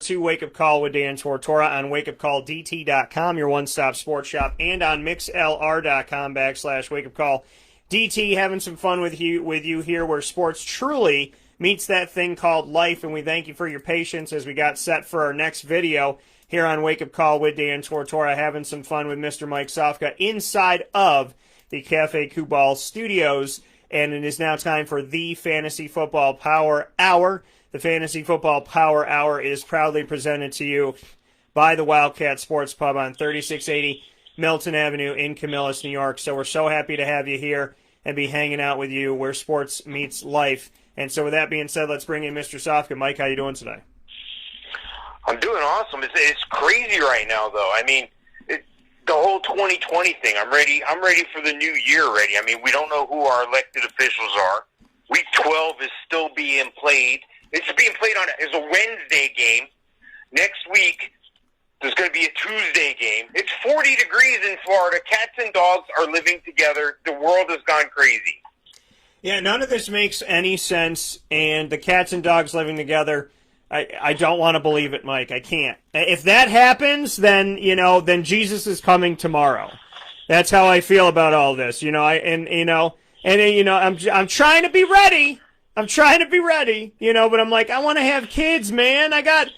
To Wake Up Call with Dan Tortora on wakeupcalldt.com, your one-stop sports shop, and on mixlr.com/wakeupcall. DT, having some fun with you here where sports truly meets that thing called life, and we thank you for your patience as we got set for our next video here on Wake Up Call with Dan Tortora, having some fun with Mr. Mike Sofka inside of the Cafe Kubal studios, and it is now time for the Fantasy Football Power Hour. The Fantasy Football Power Hour is proudly presented to you by the Wildcat Sports Pub on 3680 Milton Avenue in Camillus, New York. So we're so happy to have you here and be hanging out with you where sports meets life. And so with that being said, let's bring in Mr. Sofka. Mike, how you doing today? I'm doing awesome. It's crazy right now, though. I mean, the whole 2020 thing, I'm ready for the new year already. I mean, we don't know who our elected officials are. Week 12 is still being played. It's being played as a Wednesday game. Next week, there's going to be a Tuesday game. It's 40 degrees in Florida. Cats and dogs are living together. The world has gone crazy. Yeah, none of this makes any sense, and the cats and dogs living together, I don't want to believe it, Mike. I can't. If that happens, then Jesus is coming tomorrow. That's how I feel about all this. I'm trying to be ready. But I'm like, I want to have kids, man. I got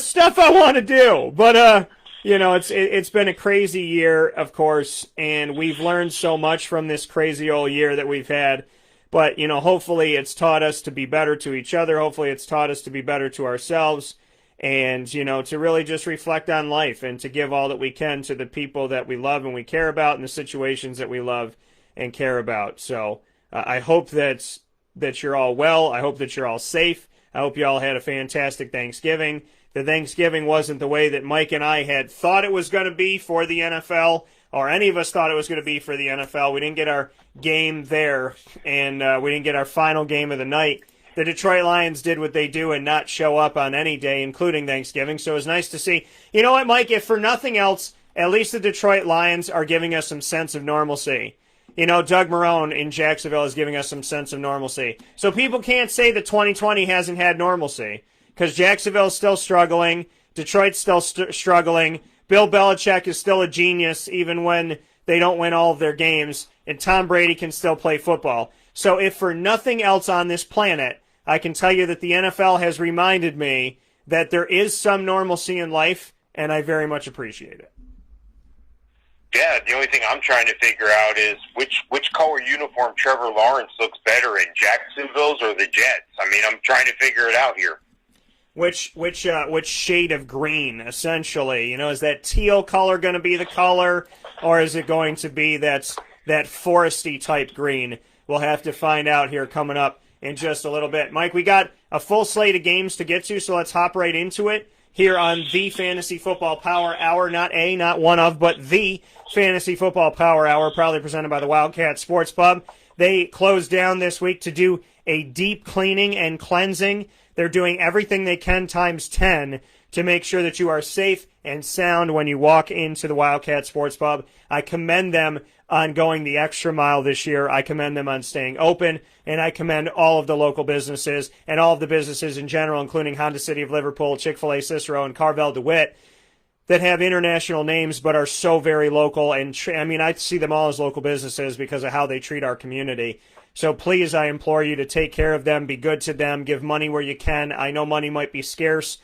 stuff I want to do. But it's been a crazy year, of course, and we've learned so much from this crazy old year that we've had. But, hopefully it's taught us to be better to each other. Hopefully it's taught us to be better to ourselves and, to really just reflect on life and to give all that we can to the people that we love and we care about and the situations that we love and care about. So I hope that you're all well. I hope that you're all safe. I hope you all had a fantastic Thanksgiving. The Thanksgiving wasn't the way that Mike and I had thought it was going to be for the NFL, or any of us thought it was going to be for the NFL. We didn't get our game there, and we didn't get our final game of the night. The Detroit Lions did what they do and not show up on any day, including Thanksgiving, so it was nice to see. You know what, Mike, if for nothing else, at least the Detroit Lions are giving us some sense of normalcy. Doug Marrone in Jacksonville is giving us some sense of normalcy. So people can't say that 2020 hasn't had normalcy, because Jacksonville's still struggling, Detroit's still struggling, Bill Belichick is still a genius even when they don't win all of their games, and Tom Brady can still play football. So if for nothing else on this planet, I can tell you that the NFL has reminded me that there is some normalcy in life, and I very much appreciate it. Yeah, the only thing I'm trying to figure out is which color uniform Trevor Lawrence looks better in, Jacksonville's or the Jets. I mean, I'm trying to figure it out here. Which shade of green, essentially? Is that teal color going to be the color, or is it going to be that foresty type green? We'll have to find out here coming up in just a little bit. Mike, we got a full slate of games to get to, so let's hop right into it here on the Fantasy Football Power Hour. Not one of, but the Fantasy Football Power Hour, proudly presented by the Wildcat Sports Pub. They closed down this week to do a deep cleaning and cleansing. They're doing everything they can times 10 to make sure that you are safe and sound when you walk into the Wildcat Sports Pub. I commend them on going the extra mile this year. I commend them on staying open, and I commend all of the local businesses and all of the businesses in general, including Honda City of Liverpool, Chick-fil-A Cicero, and Carvel DeWitt, that have international names but are so very local. And I see them all as local businesses because of how they treat our community. So please, I implore you to take care of them, be good to them, give money where you can. I know money might be scarce,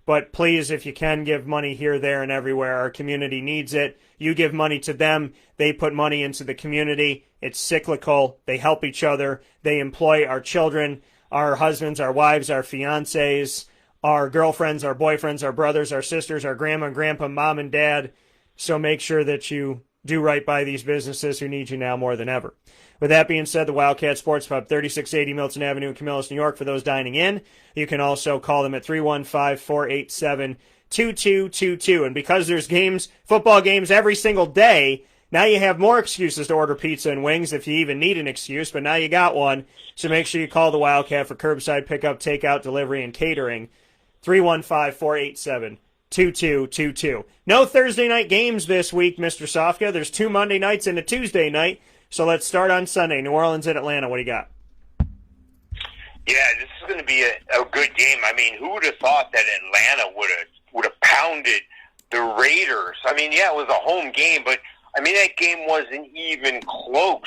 but please, if you can, give money here, there, and everywhere. Our community needs it. You give money to them, they put money into the community. It's cyclical. They help each other. They employ our children, our husbands, our wives, our fiancés, our girlfriends, our boyfriends, our brothers, our sisters, our grandma and grandpa, mom and dad. So make sure that you do right by these businesses who need you now more than ever. With that being said, the Wildcat Sports Pub, 3680 Milton Avenue in Camillus, New York, for those dining in. You can also call them at 315-487-2222. And because there's football games every single day, now you have more excuses to order pizza and wings if you even need an excuse, but now you got one. So make sure you call the Wildcat for curbside pickup, takeout, delivery, and catering. 315-487-2222. No Thursday night games this week, Mr. Sofka. There's 2 Monday nights and a Tuesday night. So let's start on Sunday. New Orleans at Atlanta. What do you got? Yeah, this is going to be a good game. I mean, who would have thought that Atlanta would have pounded the Raiders? I mean, yeah, it was a home game, but I mean that game wasn't even close.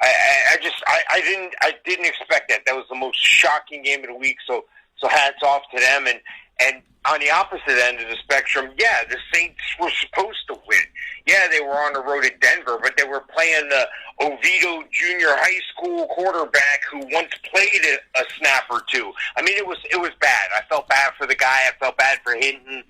I didn't expect that. That was the most shocking game of the week. So hats off to them. And on the opposite end of the spectrum, yeah, the Saints were supposed to win. Yeah, they were on the road at Denver, but they were playing the Oviedo Junior High School quarterback who once played a snap or two. I mean, it was bad. I felt bad for the guy. I felt bad for Hinton.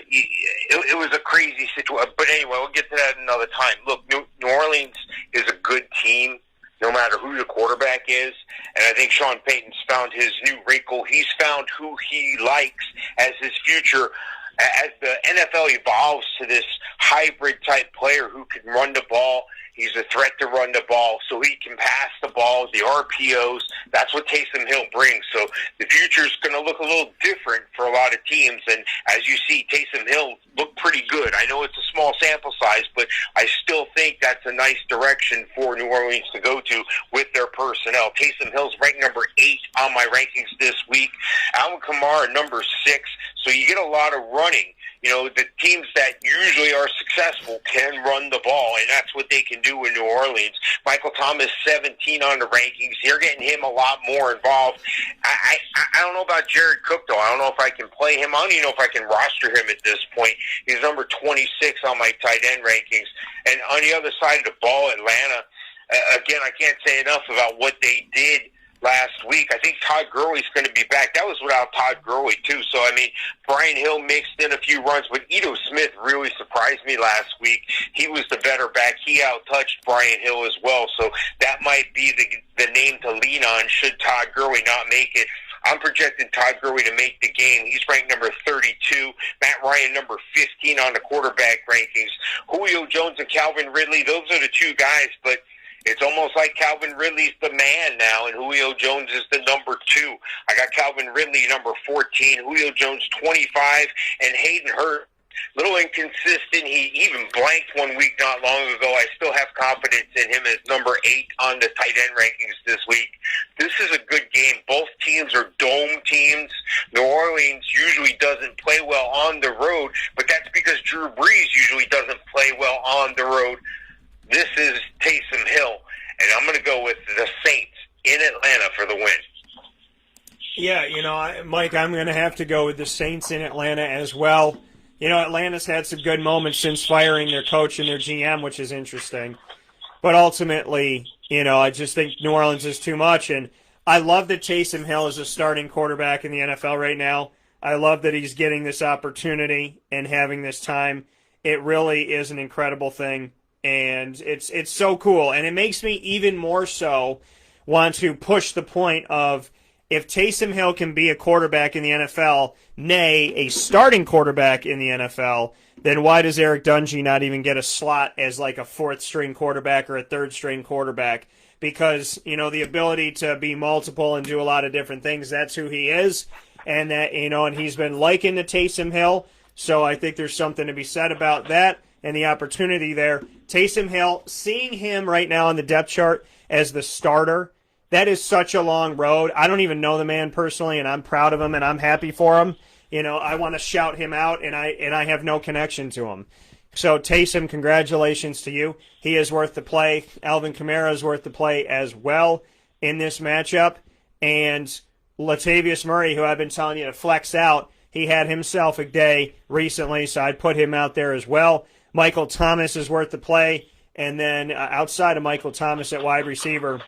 It was a crazy situation. But anyway, we'll get to that another time. Look, New Orleans is a good team, no matter who the quarterback is. And I think Sean Payton's found his new wrinkle. He's found who he likes as his future. As the NFL evolves to this hybrid-type player who can run the ball, he's a threat to run the ball, so he can pass the ball, the RPOs. That's what Taysom Hill brings. So the future's going to look a little different for a lot of teams. And as you see, Taysom Hill looked pretty good. I know it's a small sample size, but I still think that's a nice direction for New Orleans to go to with their personnel. Taysom Hill's ranked number 8 on my rankings this week. Alvin Kamara, number 6. So you get a lot of running. You know, the teams that usually are successful can run the ball, and that's what they can do in New Orleans. Michael Thomas, 17 on the rankings. You're getting him a lot more involved. I don't know about Jared Cook, though. I don't know if I can play him. I don't even know if I can roster him at this point. He's number 26 on my tight end rankings. And on the other side of the ball, Atlanta, again, I can't say enough about what they did last week. I think Todd Gurley's going to be back. That was without Todd Gurley, too. So, I mean, Brian Hill mixed in a few runs, but Ito Smith really surprised me last week. He was the better back. He out-touched Brian Hill as well. So that might be the name to lean on should Todd Gurley not make it. I'm projecting Todd Gurley to make the game. He's ranked number 32. Matt Ryan, number 15 on the quarterback rankings. Julio Jones and Calvin Ridley, those are the two guys, but it's almost like Calvin Ridley's the man now, and Julio Jones is the number 2. I got Calvin Ridley, number 14, Julio Jones, 25, and Hayden Hurst, little inconsistent. He even blanked one week not long ago. I still have confidence in him as number 8 on the tight end rankings this week. This is a good game. Both teams are dome teams. New Orleans usually doesn't play well on the road, but that's because Drew Brees usually doesn't play well on the road. This is Taysom Hill, and I'm going to go with the Saints in Atlanta for the win. Yeah, you know, Mike, I'm going to have to go with the Saints in Atlanta as well. You know, Atlanta's had some good moments since firing their coach and their GM, which is interesting. But ultimately, you know, I just think New Orleans is too much, and I love that Taysom Hill is a starting quarterback in the NFL right now. I love that he's getting this opportunity and having this time. It really is an incredible thing. And it's so cool. And it makes me even more so want to push the point of if Taysom Hill can be a quarterback in the NFL, nay, a starting quarterback in the NFL, then why does Eric Dungy not even get a slot as like a 4th-string quarterback or a 3rd-string quarterback? Because, you know, the ability to be multiple and do a lot of different things, that's who he is. And that, you know, and he's been likened to Taysom Hill. So I think there's something to be said about that and the opportunity there. Taysom Hill, seeing him right now on the depth chart as the starter, that is such a long road. I don't even know the man personally, and I'm proud of him, and I'm happy for him. You know, I want to shout him out, and I have no connection to him. So, Taysom, congratulations to you. He is worth the play. Alvin Kamara is worth the play as well in this matchup. And Latavius Murray, who I've been telling you to flex out, he had himself a day recently, so I'd put him out there as well. Michael Thomas is worth the play. And then outside of Michael Thomas at wide receiver,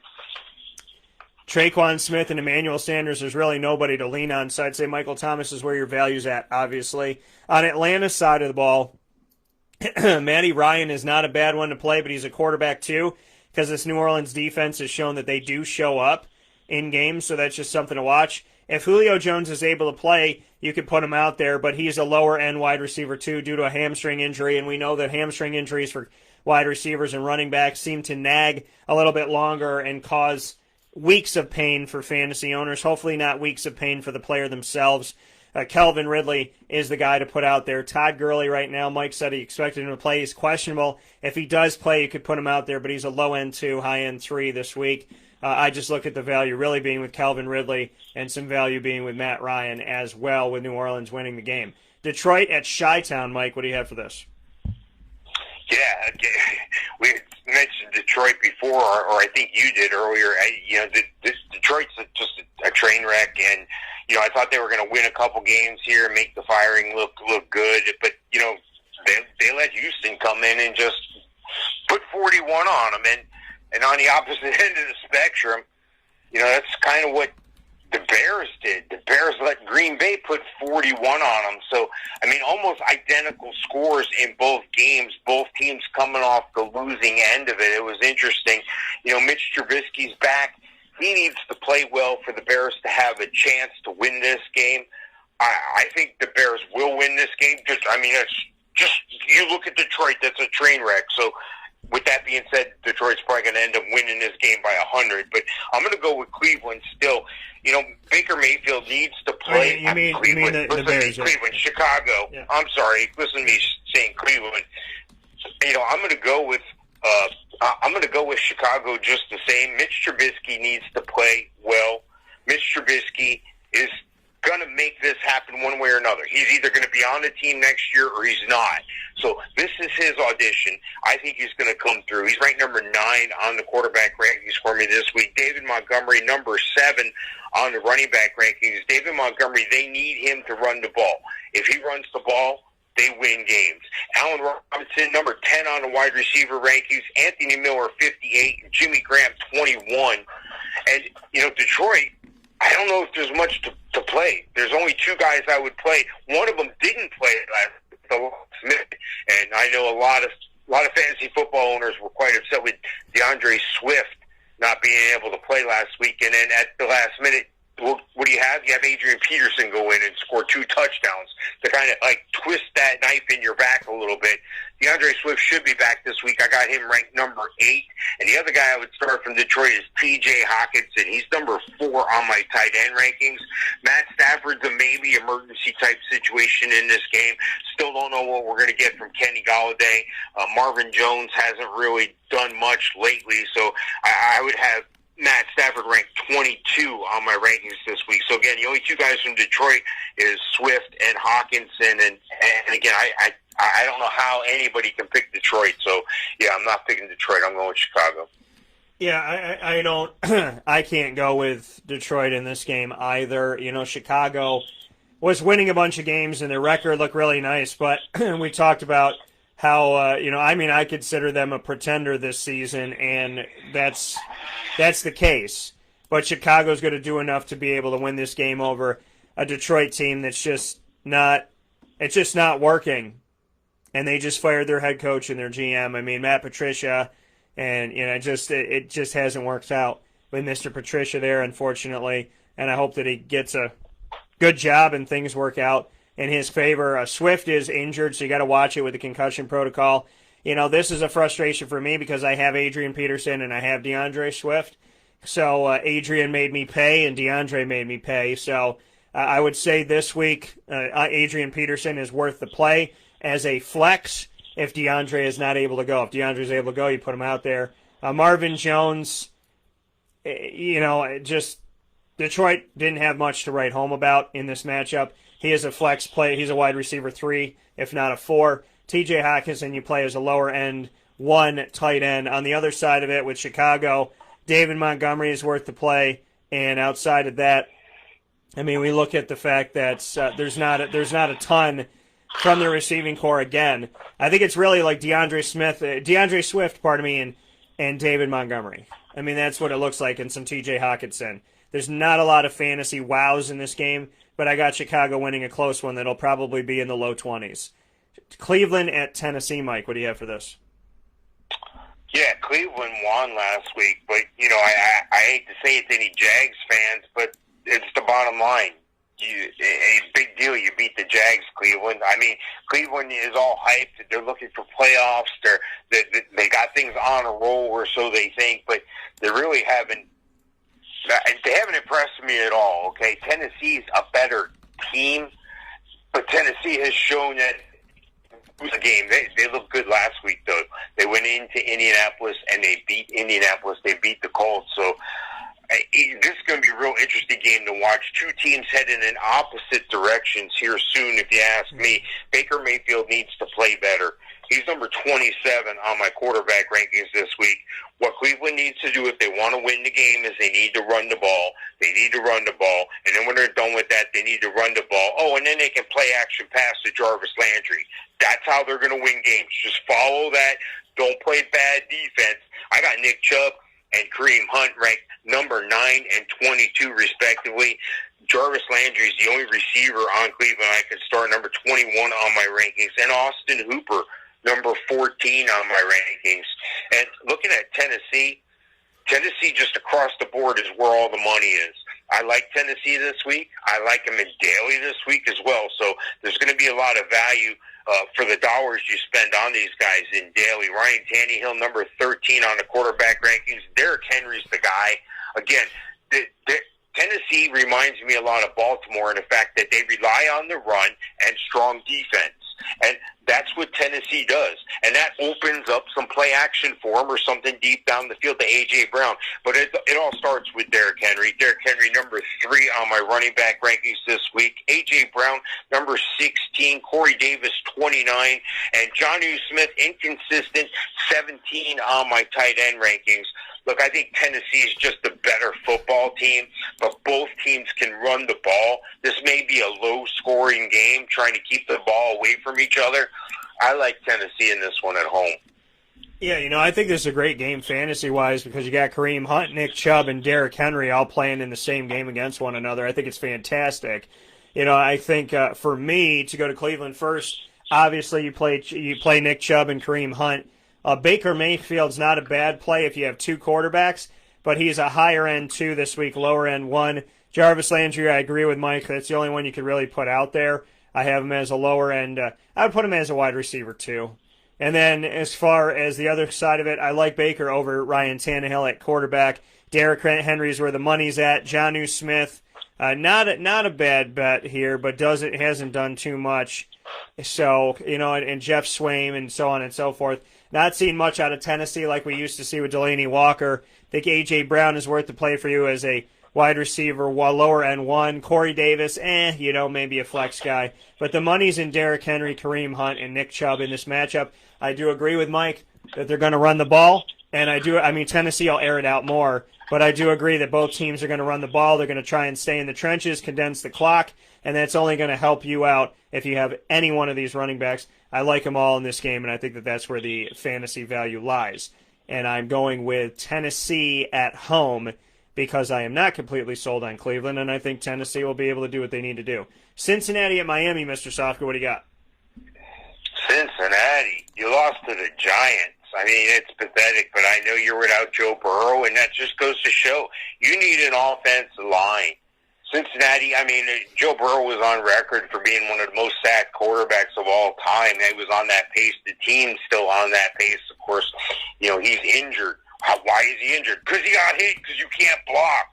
Traquan Smith and Emmanuel Sanders, there's really nobody to lean on. So I'd say Michael Thomas is where your value's at, obviously. On Atlanta's side of the ball, Matty Ryan is not a bad one to play, but he's a quarterback too, because this New Orleans defense has shown that they do show up in games, so that's just something to watch. If Julio Jones is able to play, you could put him out there, but he's a lower-end wide receiver too due to a hamstring injury, and we know that hamstring injuries for wide receivers and running backs seem to nag a little bit longer and cause weeks of pain for fantasy owners, hopefully not weeks of pain for the player themselves. Calvin Ridley is the guy to put out there. Todd Gurley right now, Mike said he expected him to play. He's questionable. If he does play, you could put him out there, but he's a low-end 2, high-end 3 this week. I just look at the value really being with Calvin Ridley and some value being with Matt Ryan as well, with New Orleans winning the game. Detroit at Chi-Town, Mike, what do you have for this? Yeah, we mentioned Detroit before, or I think you did earlier. Detroit's just a train wreck, and I thought they were going to win a couple games here and make the firing look good, but they let Houston come in and just put 41 on them, and on the opposite end of the spectrum, that's kind of what the Bears did. The Bears let Green Bay put 41 on them. So, almost identical scores in both games, both teams coming off the losing end of it. It was interesting. Mitch Trubisky's back. He needs to play well for the Bears to have a chance to win this game. I think the Bears will win this game. You look at Detroit, that's a train wreck. So, with that being said, Detroit's probably going to end up winning this game by 100. But I'm going to go with Cleveland still. Baker Mayfield needs to play. You mean the Bears, Cleveland, Chicago. Yeah. I'm sorry. Listen to me saying Cleveland. I'm going to go with Chicago just the same. Mitch Trubisky needs to play well. Mitch Trubisky is going to make this happen one way or another. He's either going to be on the team next year or he's not. So this is his audition. I think he's going to come through. He's ranked number 9 on the quarterback rankings for me this week. David Montgomery, number 7 on the running back rankings. David Montgomery, they need him to run the ball. If he runs the ball, they win games. Allen Robinson, number 10 on the wide receiver rankings. Anthony Miller, 58. Jimmy Graham, 21. And, Detroit, I don't know if there's much to play. There's only 2 guys I would play. One of them didn't play last minute, and I know a lot of fantasy football owners were quite upset with DeAndre Swift not being able to play last week. And then at the last minute, what do you have? You have Adrian Peterson go in and score 2 touchdowns to kind of twist that knife in your back a little bit. DeAndre Swift should be back this week. I got him ranked number 8. And the other guy I would start from Detroit is T.J. Hockenson. He's number 4 on my tight end rankings. Matt Stafford's a maybe emergency type situation in this game. Still don't know what we're going to get from Kenny Golladay. Marvin Jones hasn't really done much lately, so I would have Matt Stafford ranked 22 on my rankings this week. So, again, the only 2 guys from Detroit is Swift and Hockenson. And again, I don't know how anybody can pick Detroit. So, yeah, I'm not picking Detroit. I'm going with Chicago. Yeah, I don't – I can't go with Detroit in this game either. Chicago was winning a bunch of games, and their record looked really nice. But we talked about how, I consider them a pretender this season, and that's the case. But Chicago's going to do enough to be able to win this game over a Detroit team that's just not working. And they just fired their head coach and their GM. Matt Patricia, and it just hasn't worked out with Mr. Patricia there, unfortunately. And I hope that he gets a good job and things work out in his favor. Swift is injured, so you got to watch it with the concussion protocol. This is a frustration for me because I have Adrian Peterson and I have DeAndre Swift. So Adrian made me pay and DeAndre made me pay. So I would say this week Adrian Peterson is worth the play as a flex if DeAndre is not able to go. If DeAndre is able to go, you put him out there. Marvin Jones, just Detroit didn't have much to write home about in this matchup. He is a flex play. He's a wide receiver 3, if not a 4. T.J. Hockenson you play as a lower end 1 tight end. On the other side of it with Chicago, David Montgomery is worth the play. And outside of that, we look at the fact that there's not a ton from the receiving core again. I think it's really like DeAndre Swift, and David Montgomery. That's what it looks like, and some T.J. Hockenson. There's not a lot of fantasy wows in this game, but I got Chicago winning a close one that'll probably be in the low 20s. Cleveland at Tennessee, Mike. What do you have for this? Yeah, Cleveland won last week, but, I hate to say it to any Jags fans, but it's the bottom line. A big deal. You beat the Jags, Cleveland. Cleveland is all hyped. They're looking for playoffs. They got things on a roll, or so they think, but they really haven't. They haven't impressed me at all. Okay, Tennessee's a better team, but Tennessee has shown that the game. They looked good last week, though. They went into Indianapolis and they beat Indianapolis. They beat the Colts. So This is going to be a real interesting game to watch. Two teams heading in opposite directions here soon, if you ask me. Baker Mayfield needs to play better. He's number 27 on my quarterback rankings this week. What Cleveland needs to do if they want to win the game is they need to run the ball. They need to run the ball. And then when they're done with that, they need to run the ball. Oh, and then they can play action pass to Jarvis Landry. That's how they're going to win games. Just follow that. Don't play bad defense. I got Nick Chubb and Kareem Hunt ranked number 9 and 22, respectively. Jarvis Landry is the only receiver on Cleveland I can start number 21 on my rankings. And Austin Hooper, number 14 on my rankings. And looking at Tennessee just across the board is where all the money is. I like Tennessee this week. I like them in daily this week as well. So there's going to be a lot of value for the dollars you spend on these guys in daily. Ryan Tannehill, number 13 on the quarterback rankings. Derrick Henry's the guy. Again, Tennessee reminds me a lot of Baltimore in the fact that they rely on the run and strong defense. And that's what Tennessee does. And that opens up some play action for them or something deep down the field to A.J. Brown. But it all starts with Derrick Henry. Derrick Henry, number 3 on my running back rankings this week. A.J. Brown, number 16. Corey Davis, 29. And Jonnu Smith, inconsistent, 17 on my tight end rankings. Look, I think Tennessee is just a better football team, but both teams can run the ball. This may be a low-scoring game, trying to keep the ball away from each other. I like Tennessee in this one at home. Yeah, I think this is a great game fantasy-wise because you got Kareem Hunt, Nick Chubb, and Derrick Henry all playing in the same game against one another. I think it's fantastic. I think for me to go to Cleveland first, obviously you play Nick Chubb and Kareem Hunt. Baker Mayfield's not a bad play if you have 2 quarterbacks, but he's a higher end 2 this week, lower end 1. Jarvis Landry, I agree with Mike. That's the only one you could really put out there. I have him as a lower end. I would put him as a wide receiver 2. And then as far as the other side of it, I like Baker over Ryan Tannehill at quarterback. Derrick Henry is where the money's at. Jonnu Smith, not a bad bet here, but hasn't done too much. So, and Jeff Swaim and so on and so forth. Not seen much out of Tennessee like we used to see with Delaney Walker. I think A.J. Brown is worth the play for you as a wide receiver, lower end 1. Corey Davis, maybe a flex guy. But the money's in Derrick Henry, Kareem Hunt, and Nick Chubb in this matchup. I do agree with Mike that they're going to run the ball. And Tennessee will air it out more. But I do agree that both teams are going to run the ball. They're going to try and stay in the trenches, condense the clock, and that's only going to help you out if you have any one of these running backs. I like them all in this game, and I think that that's where the fantasy value lies. And I'm going with Tennessee at home because I am not completely sold on Cleveland, and I think Tennessee will be able to do what they need to do. Cincinnati at Miami, Mr. Sofka, what do you got? Cincinnati, you lost to the Giants. I mean, it's pathetic, but I know you're without Joe Burrow, and that just goes to show you need an offensive line. Cincinnati, Joe Burrow was on record for being one of the most sacked quarterbacks of all time. He was on that pace. The team's still on that pace. Of course, he's injured. Why is he injured? Because he got hit because you can't block.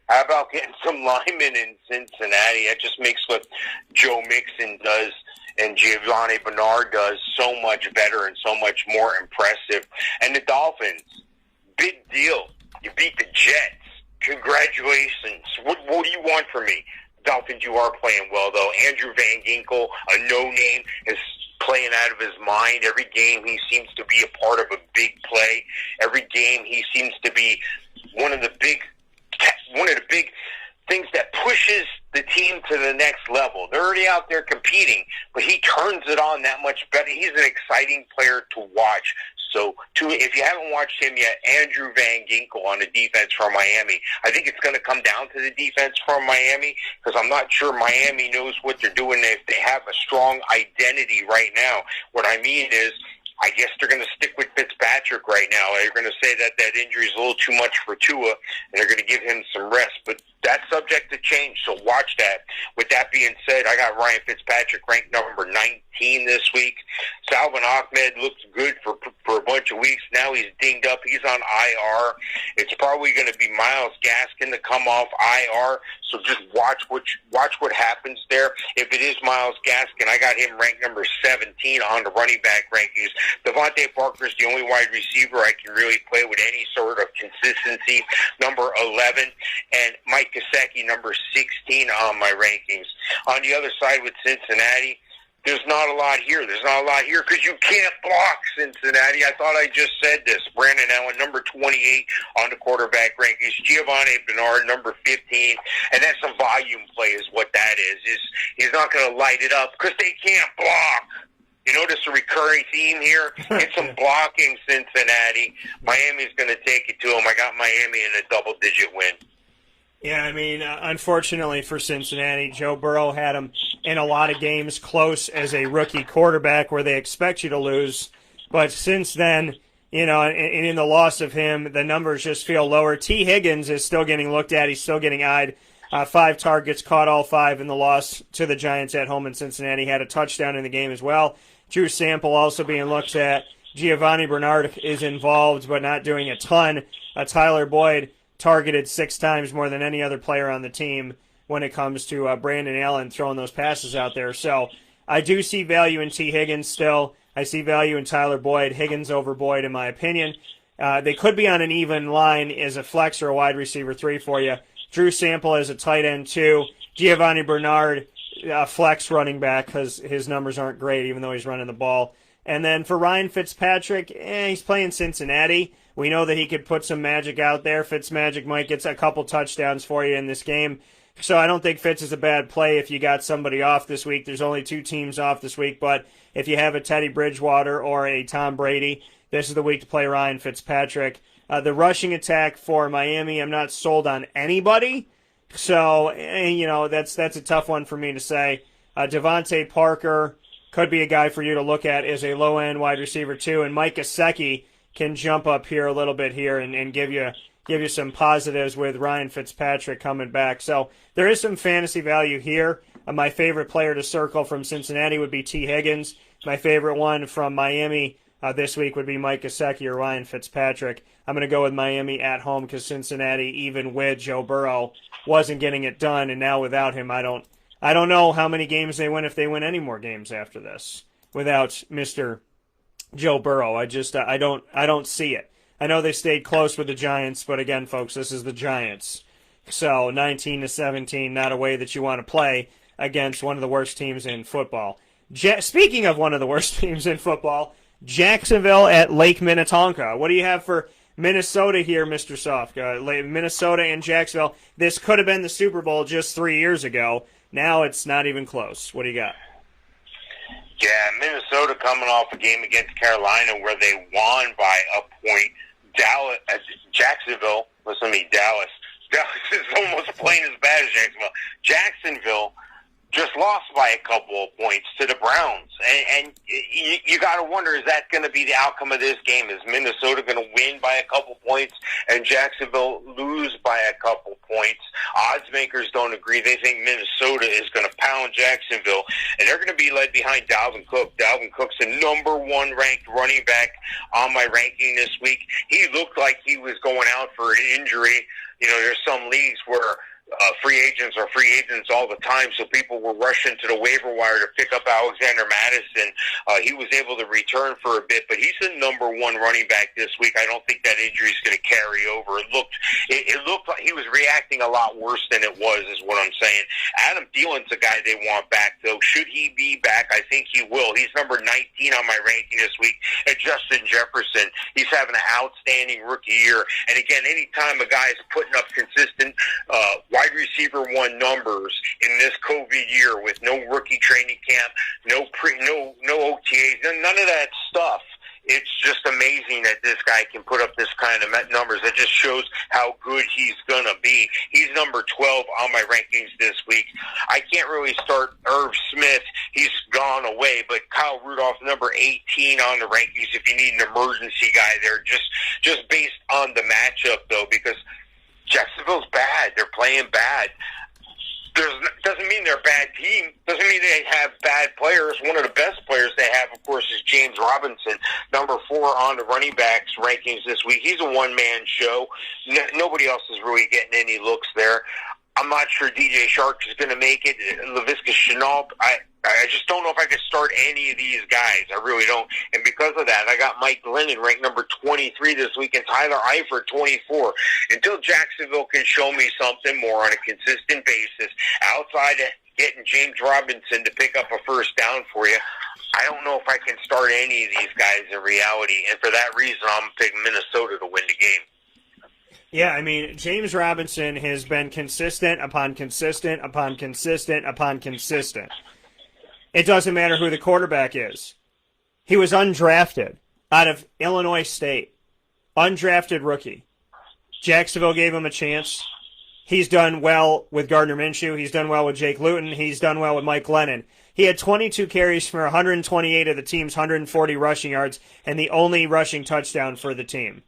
How about getting some linemen in Cincinnati? That just makes what Joe Mixon does and Giovanni Bernard does so much better and so much more impressive. And the Dolphins, big deal. You beat the Jets. Congratulations. What do you want from me? Dolphins, you are playing well, though. Andrew Van Ginkel, a no-name, is playing out of his mind. Every game he seems to be a part of a big play. Every game he seems to be one of the big things that pushes the team to the next level. They're already out there competing, but he turns it on that much better. He's an exciting player to watch. So, if you haven't watched him yet, Andrew Van Ginkel on the defense from Miami, I think it's going to come down to the defense from Miami because I'm not sure Miami knows what they're doing if they have a strong identity right now. What I mean is, I guess they're going to stick with Fitzpatrick right now. They're going to say that injury is a little too much for Tua, and they're going to give him some rest. But that's subject to change, so watch that. With that being said, I got Ryan Fitzpatrick ranked number 19 17 this week. Salvin Ahmed looked good for a bunch of weeks. Now he's dinged up. He's on IR. It's probably going to be Myles Gaskin to come off IR. So just watch what happens there. If it is Myles Gaskin, I got him ranked number 17 on the running back rankings. Devontae Parker is the only wide receiver I can really play with any sort of consistency, number 11, and Mike Gesicki, number 16 on my rankings. On the other side with Cincinnati, there's not a lot here. There's not a lot here because you can't block Cincinnati. I thought I just said this. Brandon Allen, number 28 on the quarterback rankings. Giovanni Bernard, number 15. And that's a volume play is what that is. He's not going to light it up because they can't block. You notice a recurring theme here? It's some blocking Cincinnati. Miami's going to take it to them. I got Miami in a double-digit win. Yeah, I mean, unfortunately for Cincinnati, Joe Burrow had him in a lot of games close as a rookie quarterback where they expect you to lose. But since then, you know, and in the loss of him, the numbers just feel lower. T. Higgins is still getting looked at. He's still getting eyed. 5 targets, caught all 5 in the loss to the Giants at home in Cincinnati. Had a touchdown in the game as well. Drew Sample also being looked at. Giovanni Bernard is involved, but not doing a ton. Tyler Boyd targeted 6 times more than any other player on the team when it comes to Brandon Allen throwing those passes out there. So I do see value in T. Higgins still. I see value in Tyler Boyd. Higgins over Boyd, in my opinion. They could be on an even line as a flex or a wide receiver 3 for you. Drew Sample as a tight end 2. Giovanni Bernard, flex running back because his numbers aren't great even though he's running the ball. And then for Ryan Fitzpatrick, he's playing Cincinnati. We know that he could put some magic out there. Fitzmagic might get a couple touchdowns for you in this game. So I don't think Fitz is a bad play if you got somebody off this week. There's only 2 teams off this week, but if you have a Teddy Bridgewater or a Tom Brady, this is the week to play Ryan Fitzpatrick. The rushing attack for Miami, I'm not sold on anybody. So, you know, that's a tough one for me to say. Devontae Parker could be a guy for you to look at as a low-end wide receiver too, and Mike Gesicki can jump up here a little bit here and give you some positives with Ryan Fitzpatrick coming back. So there is some fantasy value here. My favorite player to circle from Cincinnati would be T. Higgins. My favorite one from Miami this week would be Mike Gesicki or Ryan Fitzpatrick. I'm going to go with Miami at home because Cincinnati, even with Joe Burrow, wasn't getting it done, and now without him, I don't know how many games they win if they win any more games after this without Mr. Joe Burrow. I don't see it. I know they stayed close with the Giants, but again, folks, this is the Giants. So 19-17, not a way that you want to play against one of the worst teams in football. Speaking of one of the worst teams in football, Jacksonville at Lake Minnetonka. What do you have for Minnesota here, Mr. Soft? Minnesota and Jacksonville. This could have been the Super Bowl just 3 years ago. Now it's not even close. What do you got? Yeah, Minnesota coming off a game against Carolina where they won by a point. Jacksonville, listen to me, Dallas is almost playing as bad as Jacksonville. Jacksonville just lost by a couple of points to the Browns. And you got to wonder, is that going to be the outcome of this game? Is Minnesota going to win by a couple points and Jacksonville lose by a couple points? Odds makers don't agree. They think Minnesota is going to pound Jacksonville, and they're going to be led behind Dalvin Cook. Dalvin Cook's the number 1 ranked running back on my ranking this week. He looked like he was going out for an injury. You know, there's some leagues where free agents are free agents all the time, so people were rushing to the waiver wire to pick up Alexander Madison. He was able to return for a bit, but he's the number 1 running back this week. I don't think that injury is going to carry over. It looked like he was reacting a lot worse than it was, is what I'm saying. Adam Thielen's a guy they want back, though. Should he be back? I think he will. He's number 19 on my ranking this week. And Justin Jefferson, he's having an outstanding rookie year. And again, anytime a guy is putting up consistent wide receiver 1 numbers in this COVID year with no rookie training camp, no OTAs, none of that stuff. It's just amazing that this guy can put up this kind of numbers. It just shows how good he's going to be. He's number 12 on my rankings this week. I can't really start Irv Smith. He's gone away, but Kyle Rudolph, number 18 on the rankings if you need an emergency guy there, just based on the matchup, though, because Jacksonville's bad. They're playing bad. doesn't mean they're a bad team. Doesn't mean they have bad players. One of the best players they have, of course, is James Robinson, number 4 on the running backs rankings this week. He's a one-man show. Nobody else is really getting any looks there. I'm not sure DJ Shark is going to make it. Laviska Shenault, I just don't know if I could start any of these guys. I really don't. And because of that, I got Mike Glennon ranked number 23 this week and Tyler Eifert 24. Until Jacksonville can show me something more on a consistent basis, outside of getting James Robinson to pick up a first down for you, I don't know if I can start any of these guys in reality. And for that reason, I'm picking Minnesota to win the game. Yeah, I mean, James Robinson has been consistent upon consistent upon consistent upon consistent. It doesn't matter who the quarterback is. He was undrafted out of Illinois State. Undrafted rookie. Jacksonville gave him a chance. He's done well with Gardner Minshew. He's done well with Jake Luton. He's done well with Mike Glennon. He had 22 carries for 128 of the team's 140 rushing yards and the only rushing touchdown for the team.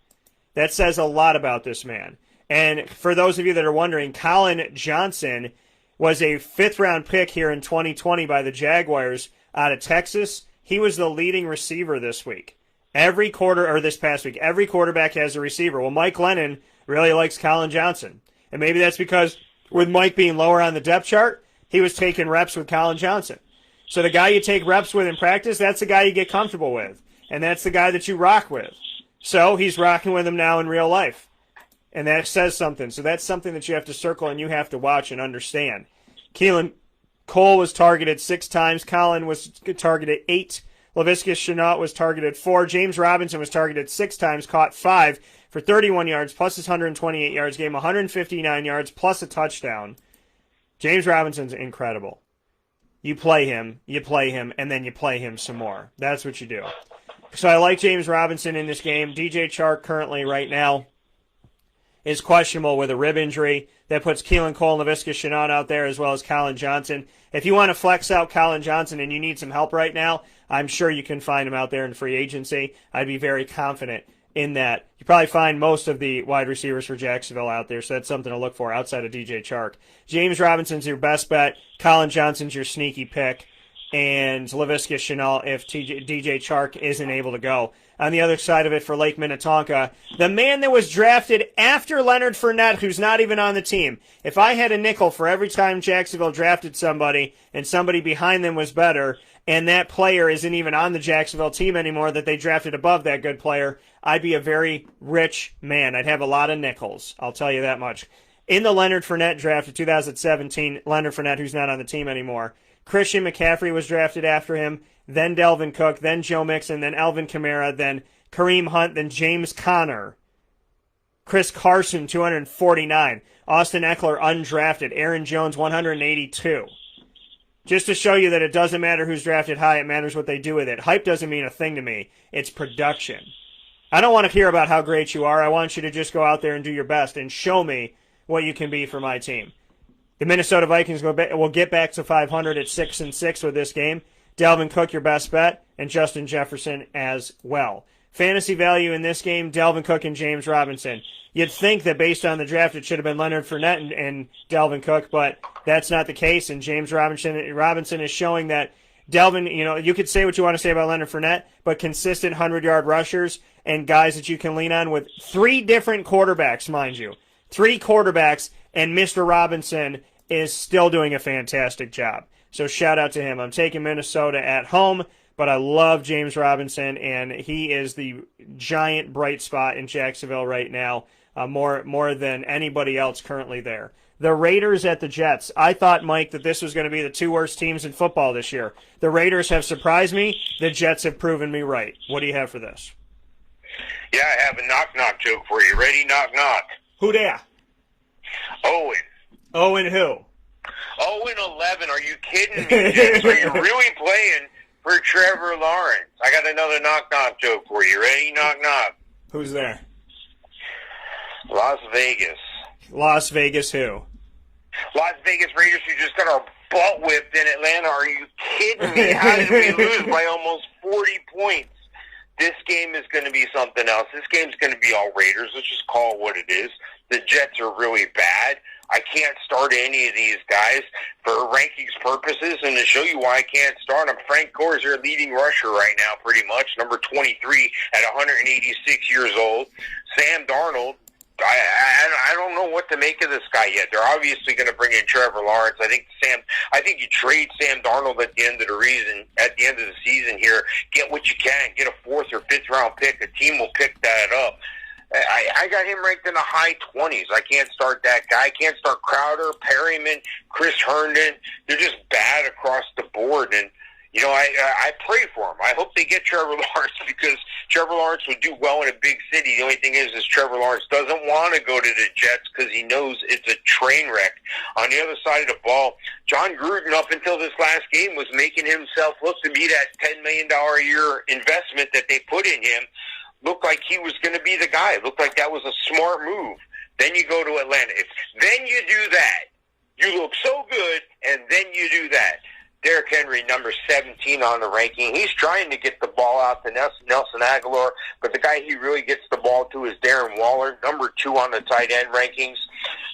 That says a lot about this man. And for those of you that are wondering, Colin Johnson was a 5th-round pick here in 2020 by the Jaguars out of Texas. He was the leading receiver this week. This past week, every quarterback has a receiver. Well, Mike Glennon really likes Colin Johnson. And maybe that's because with Mike being lower on the depth chart, he was taking reps with Colin Johnson. So the guy you take reps with in practice, that's the guy you get comfortable with. And that's the guy that you rock with. So he's rocking with him now in real life. And that says something. So that's something that you have to circle and you have to watch and understand. Keelan Cole was targeted 6 times. Colin was targeted 8. Laviska Shenault was targeted 4. James Robinson was targeted 6 times, caught 5 for 31 yards, plus his 128 yards, gave him 159 yards, plus a touchdown. James Robinson's incredible. You play him, and then you play him some more. That's what you do. So I like James Robinson in this game. DJ Chark currently right now is questionable with a rib injury. That puts Keelan Cole and Laviska Shenault out there as well as Colin Johnson. If you want to flex out Colin Johnson and you need some help right now, I'm sure you can find him out there in free agency. I'd be very confident in that. You probably find most of the wide receivers for Jacksonville out there, so that's something to look for outside of DJ Chark. James Robinson's your best bet. Colin Johnson's your sneaky pick. And Laviska Shenault if DJ Chark isn't able to go. On the other side of it for Lake Minnetonka, the man that was drafted after Leonard Fournette, who's not even on the team. If I had a nickel for every time Jacksonville drafted somebody and somebody behind them was better, and that player isn't even on the Jacksonville team anymore that they drafted above that good player, I'd be a very rich man. I'd have a lot of nickels. I'll tell you that much. In the Leonard Fournette draft of 2017, Leonard Fournette, who's not on the team anymore, Christian McCaffrey was drafted after him, then Delvin Cook, then Joe Mixon, then Alvin Kamara, then Kareem Hunt, then James Conner. Chris Carson, 249. Austin Eckler, undrafted. Aaron Jones, 182. Just to show you that it doesn't matter who's drafted high, it matters what they do with it. Hype doesn't mean a thing to me. It's production. I don't want to hear about how great you are. I want you to just go out there and do your best and show me what you can be for my team. The Minnesota Vikings will get back to 500 at 6-6 with this game. Delvin Cook, your best bet, and Justin Jefferson as well. Fantasy value in this game, Delvin Cook and James Robinson. You'd think that based on the draft, it should have been Leonard Fournette and Delvin Cook, but that's not the case, and James Robinson is showing that Delvin, you could say what you want to say about Leonard Fournette, but consistent 100-yard rushers and guys that you can lean on with 3 different quarterbacks, mind you. 3 quarterbacks, and Mr. Robinson is still doing a fantastic job. So shout out to him. I'm taking Minnesota at home, but I love James Robinson, and he is the giant bright spot in Jacksonville right now, more than anybody else currently there. The Raiders at the Jets. I thought, Mike, that this was going to be the 2 worst teams in football this year. The Raiders have surprised me. The Jets have proven me right. What do you have for this? Yeah, I have a knock-knock joke for you. Ready? Knock-knock. Who there? Owen. Owen who? 0-11. Are you kidding me, James? Are you really playing for Trevor Lawrence? I got another knock-knock joke for you. Ready? Knock-knock. Who's there? Las Vegas. Las Vegas who? Las Vegas Raiders who just got our butt whipped in Atlanta. Are you kidding me? How did we lose by almost 40 points? This game is going to be something else. This game's going to be all Raiders. Let's just call it what it is. The Jets are really bad. I can't start any of these guys for rankings purposes, and to show you why I can't start them, Frank Gore is their leading rusher right now, pretty much, number 23 at 186 years old. Sam Darnold, I don't know what to make of this guy yet. They're obviously going to bring in Trevor Lawrence. I think you trade Sam Darnold at the end of the season here. Get what you can. Get a 4th or 5th round pick. A team will pick that up. I got him ranked in the high 20s. I can't start that guy. I can't start Crowder, Perryman, Chris Herndon. They're just bad across the board. And, you know, I pray for him. I hope they get Trevor Lawrence because Trevor Lawrence would do well in a big city. The only thing is Trevor Lawrence doesn't want to go to the Jets because he knows it's a train wreck. On the other side of the ball, John Gruden, up until this last game, was making himself look to be that $10 million a year investment that they put in him. Looked like he was going to be the guy. Looked like that was a smart move. Then you go to Atlanta. Then you do that. You look so good, and then you do that. Derrick Henry, number 17 on the ranking. He's trying to get the ball out to Nelson Aguilar, but the guy he really gets the ball to is Darren Waller, number 2 on the tight end rankings.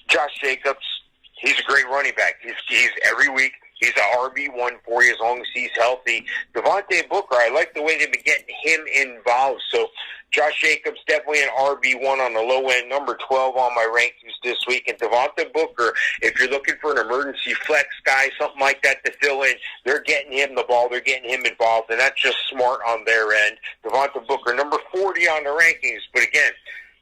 Josh Jacobs, he's a great running back. He's every week. He's an RB1 for you as long as he's healthy. Devontae Booker, I like the way they've been getting him involved. So Josh Jacobs, definitely an RB1 on the low end, number 12 on my rankings this week. And Devontae Booker, if you're looking for an emergency flex guy, something like that to fill in, they're getting him the ball. They're getting him involved, and that's just smart on their end. Devontae Booker, number 40 on the rankings. But again,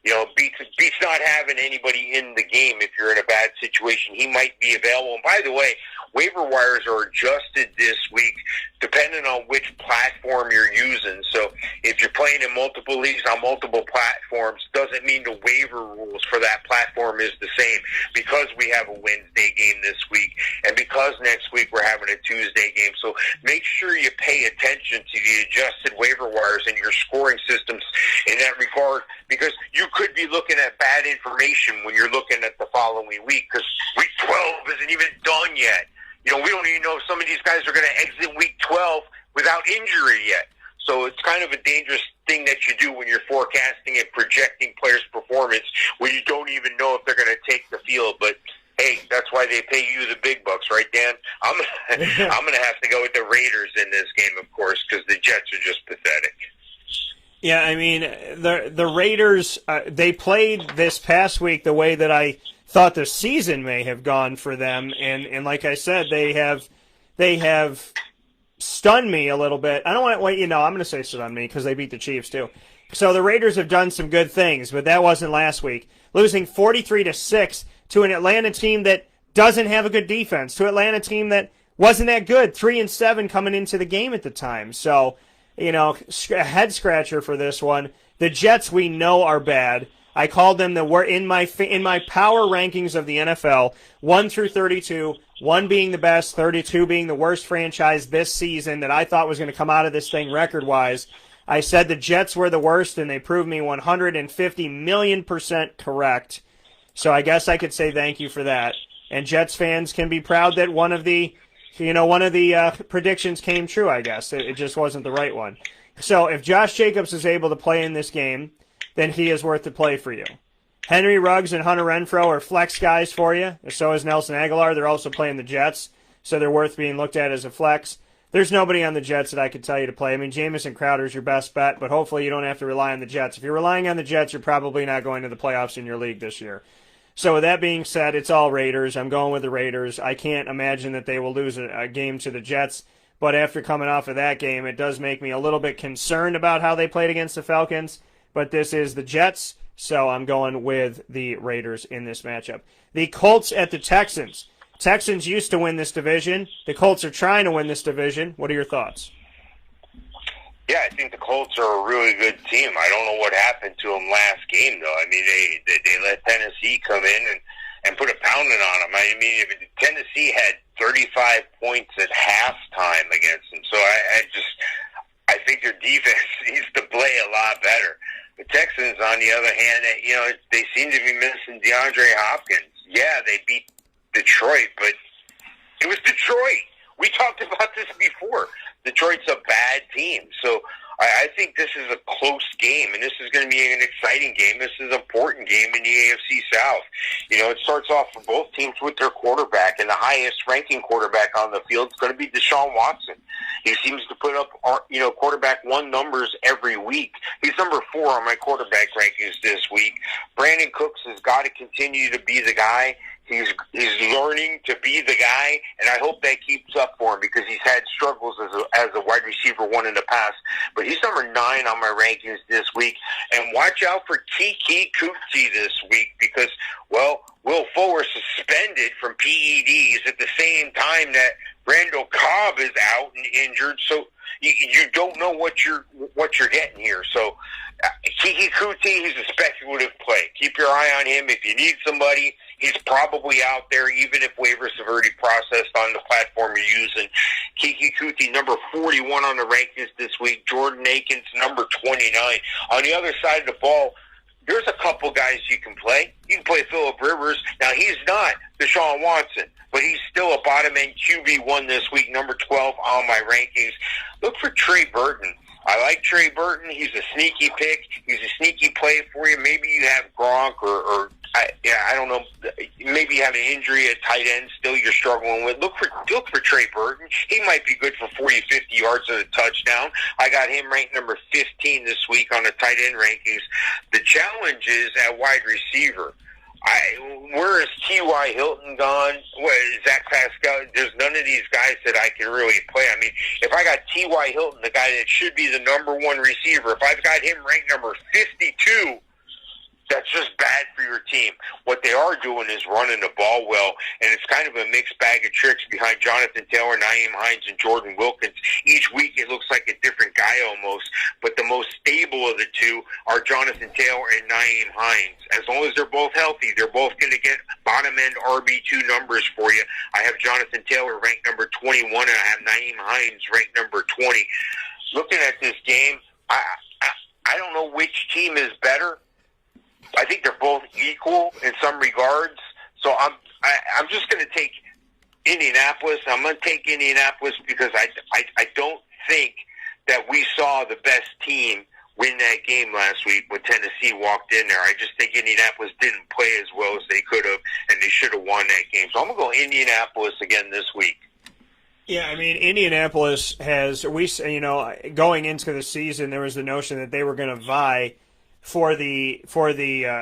you know, beats not having anybody in the game if you're in a bad situation. He might be available. And by the way, waiver wires are adjusted this week depending on which platform you're using. So if you're playing in multiple leagues on multiple platforms, doesn't mean the waiver rules for that platform is the same. Because we have a Wednesday game this week, and because next week we're having a Tuesday game. So make sure you pay attention to the adjusted waiver wires in your scoring systems in that regard, because you could be looking at bad information when you're looking at the following week, because week 12 isn't even done yet. You know, we don't even know if some of these guys are going to exit week 12 without injury yet. So it's kind of a dangerous thing that you do when you're forecasting and projecting players' performance when you don't even know if they're going to take the field. But hey, that's why they pay you the big bucks, right, Dan? I'm going to have to go with the Raiders in this game, of course, because the Jets are just pathetic. Yeah, I mean, the Raiders, they played this past week the way that I thought the season may have gone for them, and like I said, they have stunned me a little bit. I don't want to, well, you know, I'm going to say stun me because they beat the Chiefs too. So the Raiders have done some good things, but that wasn't last week. Losing 43-6 to an Atlanta team that doesn't have a good defense, to an Atlanta team that wasn't that good, 3-7 coming into the game at the time. So, you know, a head scratcher for this one. The Jets we know are bad. I called them in my power rankings of the NFL, 1 through 32, 1 being the best, 32 being the worst franchise this season that I thought was going to come out of this thing record-wise. I said the Jets were the worst, and they proved me 150,000,000% correct. So I guess I could say thank you for that. And Jets fans can be proud that one of the predictions came true, I guess. It just wasn't the right one. So if Josh Jacobs is able to play in this game, then he is worth the play for you. Henry Ruggs and Hunter Renfrow are flex guys for you. So is Nelson Aguilar. They're also playing the Jets, so they're worth being looked at as a flex. There's nobody on the Jets that I could tell you to play. I mean, Jamison Crowder is your best bet, but hopefully you don't have to rely on the Jets. If you're relying on the Jets, you're probably not going to the playoffs in your league this year. So with that being said, it's all Raiders. I'm going with the Raiders. I can't imagine that they will lose a game to the Jets, but after coming off of that game, it does make me a little bit concerned about how they played against the Falcons. But this is the Jets, so I'm going with the Raiders in this matchup. The Colts at the Texans. Texans used to win this division. The Colts are trying to win this division. What are your thoughts? Yeah, I think the Colts are a really good team. I don't know what happened to them last game, though. I mean, they let Tennessee come in and put a pounding on them. I mean, Tennessee had 35 points at halftime against them. So I think their defense needs to play a lot better. The Texans, on the other hand, you know, they seem to be missing DeAndre Hopkins. Yeah, they beat Detroit, but it was Detroit. We talked about this before. Detroit's a bad team. So I think this is a close game, and this is going to be an exciting game. This is an important game in the AFC South. You know, it starts off for both teams with their quarterback, and the highest-ranking quarterback on the field is going to be Deshaun Watson. He seems to put up, quarterback one numbers every week. He's number 4 on my quarterback rankings this week. Brandon Cooks has got to continue to be the guy. He's learning to be the guy, and I hope that keeps up for him because he's had struggles as a wide receiver one in the past. But he's number 9 on my rankings this week. And watch out for Keke Coutee this week because, well, Will Fuller suspended from PEDs at the same time that Randall Cobb is out and injured. So you don't know what you're getting here. So Keke Coutee, he's a speculative play. Keep your eye on him. If you need somebody, he's probably out there, even if waivers have already processed on the platform you're using. Keke Coutee, number 41 on the rankings this week. Jordan Akins, number 29. On the other side of the ball, there's a couple guys you can play. You can play Phillip Rivers. Now, he's not Deshaun Watson, but he's still a bottom-end QB1 this week, number 12 on my rankings. Look for Trey Burton. I like Trey Burton. He's a sneaky pick. He's a sneaky play for you. Maybe you have Gronk I don't know. Maybe you have an injury at tight end still you're struggling with. Look for Trey Burton. He might be good for 40, 50 yards and a touchdown. I got him ranked number 15 this week on the tight end rankings. The challenge is at wide receiver. Where is T.Y. Hilton gone? Zach Pascal? There's none of these guys that I can really play. I mean, if I got T.Y. Hilton, the guy that should be the number 1 receiver, if I've got him ranked number 52, that's just bad for your team. What they are doing is running the ball well, and it's kind of a mixed bag of tricks behind Jonathan Taylor, Nyheim Hines, and Jordan Wilkins. Each week it looks like a different guy almost, but the most stable of the two are Jonathan Taylor and Nyheim Hines. As long as they're both healthy, they're both going to get bottom-end RB2 numbers for you. I have Jonathan Taylor ranked number 21, and I have Nyheim Hines ranked number 20. Looking at this game, I don't know which team is better. I think they're both equal in some regards. So I'm just going to take Indianapolis. I'm going to take Indianapolis because I don't think that we saw the best team win that game last week when Tennessee walked in there. I just think Indianapolis didn't play as well as they could have, and they should have won that game. So I'm going to go Indianapolis again this week. Yeah, I mean, Indianapolis has, going into the season, there was the notion that they were going to vie for the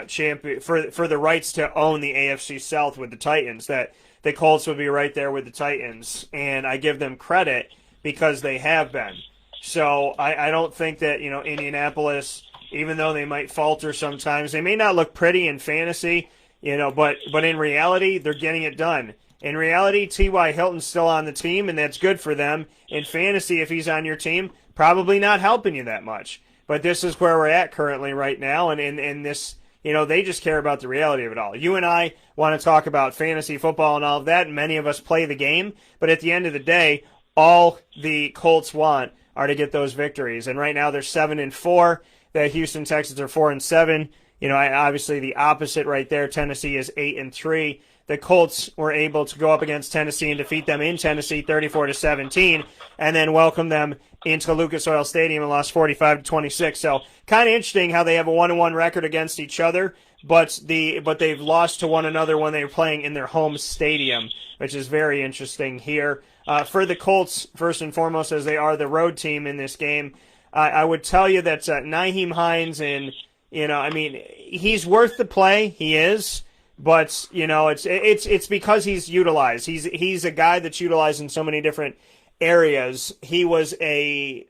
champion for the rights to own the AFC South with the Titans, that the Colts would be right there with the Titans, and I give them credit because they have been. So I don't think that Indianapolis, even though they might falter sometimes, they may not look pretty in fantasy, but in reality they're getting it done. In reality, T.Y. Hilton's still on the team, and that's good for them. In fantasy, if he's on your team, probably not helping you that much. But this is where we're at currently right now, and in this, they just care about the reality of it all. You and I want to talk about fantasy football and all of that, and many of us play the game, but at the end of the day, all the Colts want are to get those victories. And right now they're 7-4. The Houston Texans are 4-7. Obviously the opposite right there. Tennessee is 8-3. The Colts were able to go up against Tennessee and defeat them in Tennessee 34-17, and then welcome them into Lucas Oil Stadium and lost 45-26. So kind of interesting how they have a 1-1 record against each other, but they've lost to one another when they were playing in their home stadium, which is very interesting here. For the Colts, first and foremost, as they are the road team in this game, I would tell you that Nyheim Hines, and he's worth the play. He is. But it's because he's utilized. He's a guy that's utilized in so many different areas. He was a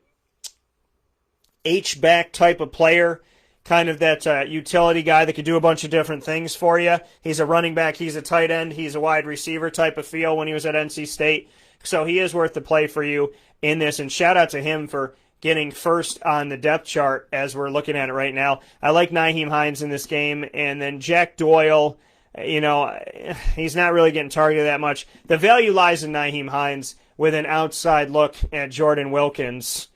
H-back type of player, kind of that utility guy that could do a bunch of different things for you. He's a running back. He's a tight end. He's a wide receiver type of feel when he was at NC State. So he is worth the play for you in this. And shout out to him for getting first on the depth chart as we're looking at it right now. I like Nyheim Hines in this game. And then Jack Doyle, he's not really getting targeted that much. The value lies in Nyheim Hines with an outside look at Jordan Wilkins,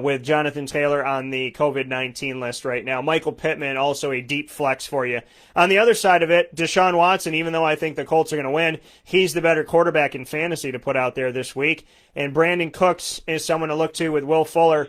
with Jonathan Taylor on the COVID-19 list right now. Michael Pittman, also a deep flex for you. On the other side of it, Deshaun Watson, even though I think the Colts are going to win, he's the better quarterback in fantasy to put out there this week. And Brandon Cooks is someone to look to with Will Fuller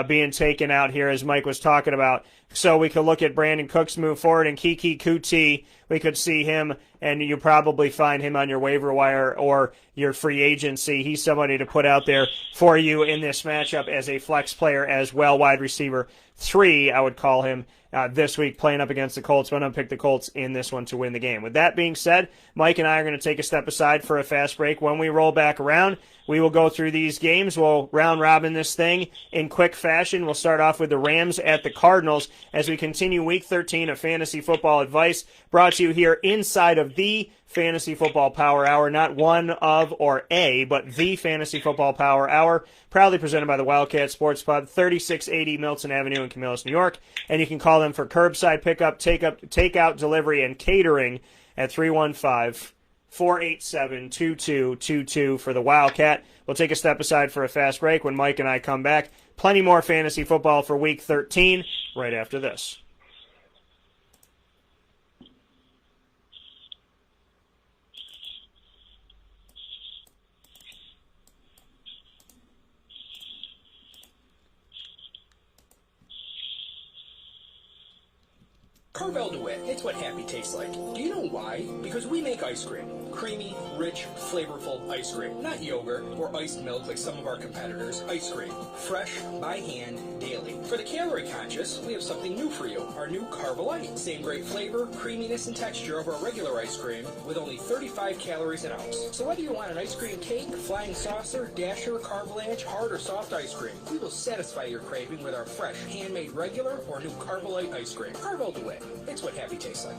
being taken out here, as Mike was talking about. So we could look at Brandon Cooks move forward, and Kiki Kuti, we could see him, and you probably find him on your waiver wire or your free agency. He's somebody to put out there for you in this matchup as a flex player as well, wide receiver 3, I would call him. This week playing up against the Colts. I'm going to pick the Colts in this one to win the game. With that being said, Mike and I are going to take a step aside for a fast break. When we roll back around, we will go through these games. We'll round robin this thing in quick fashion. We'll start off with the Rams at the Cardinals as we continue Week 13 of Fantasy Football Advice, brought to you here inside of the Fantasy Football Power Hour, not one of or a, but the Fantasy Football Power Hour, proudly presented by the Wildcat Sports Pub, 3680 Milton Avenue in Camillus, New York. And you can call them for curbside pickup, takeout, delivery, and catering at 315-487-2222 for the Wildcat. We'll take a step aside for a fast break. When Mike and I come back, plenty more fantasy football for Week 13 right after this. Carvel DeWitt, it's what happy tastes like. Do you know why? Because we make ice cream. Creamy, rich, flavorful ice cream. Not yogurt or iced milk like some of our competitors. Ice cream. Fresh, by hand, daily. For the calorie conscious, we have something new for you. Our new Carvelite. Same great flavor, creaminess, and texture of our regular ice cream with only 35 calories an ounce. So whether you want an ice cream cake, flying saucer, dasher, Carvelanche, hard or soft ice cream, we will satisfy your craving with our fresh, handmade regular or new Carvelite ice cream. Carvel DeWitt. It's what happy tastes like.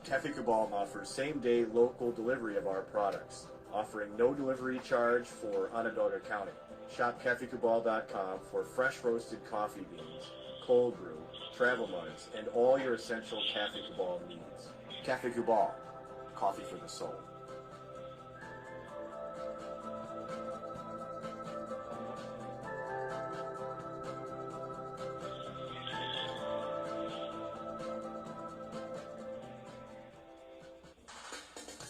Cafe Kubal offers same-day local delivery of our products, offering no delivery charge for Onondaga County. Shop cafekubal.com for fresh roasted coffee beans, cold brew, travel mugs, and all your essential Cafe Kubal needs. Cafe Kubal, coffee for the soul.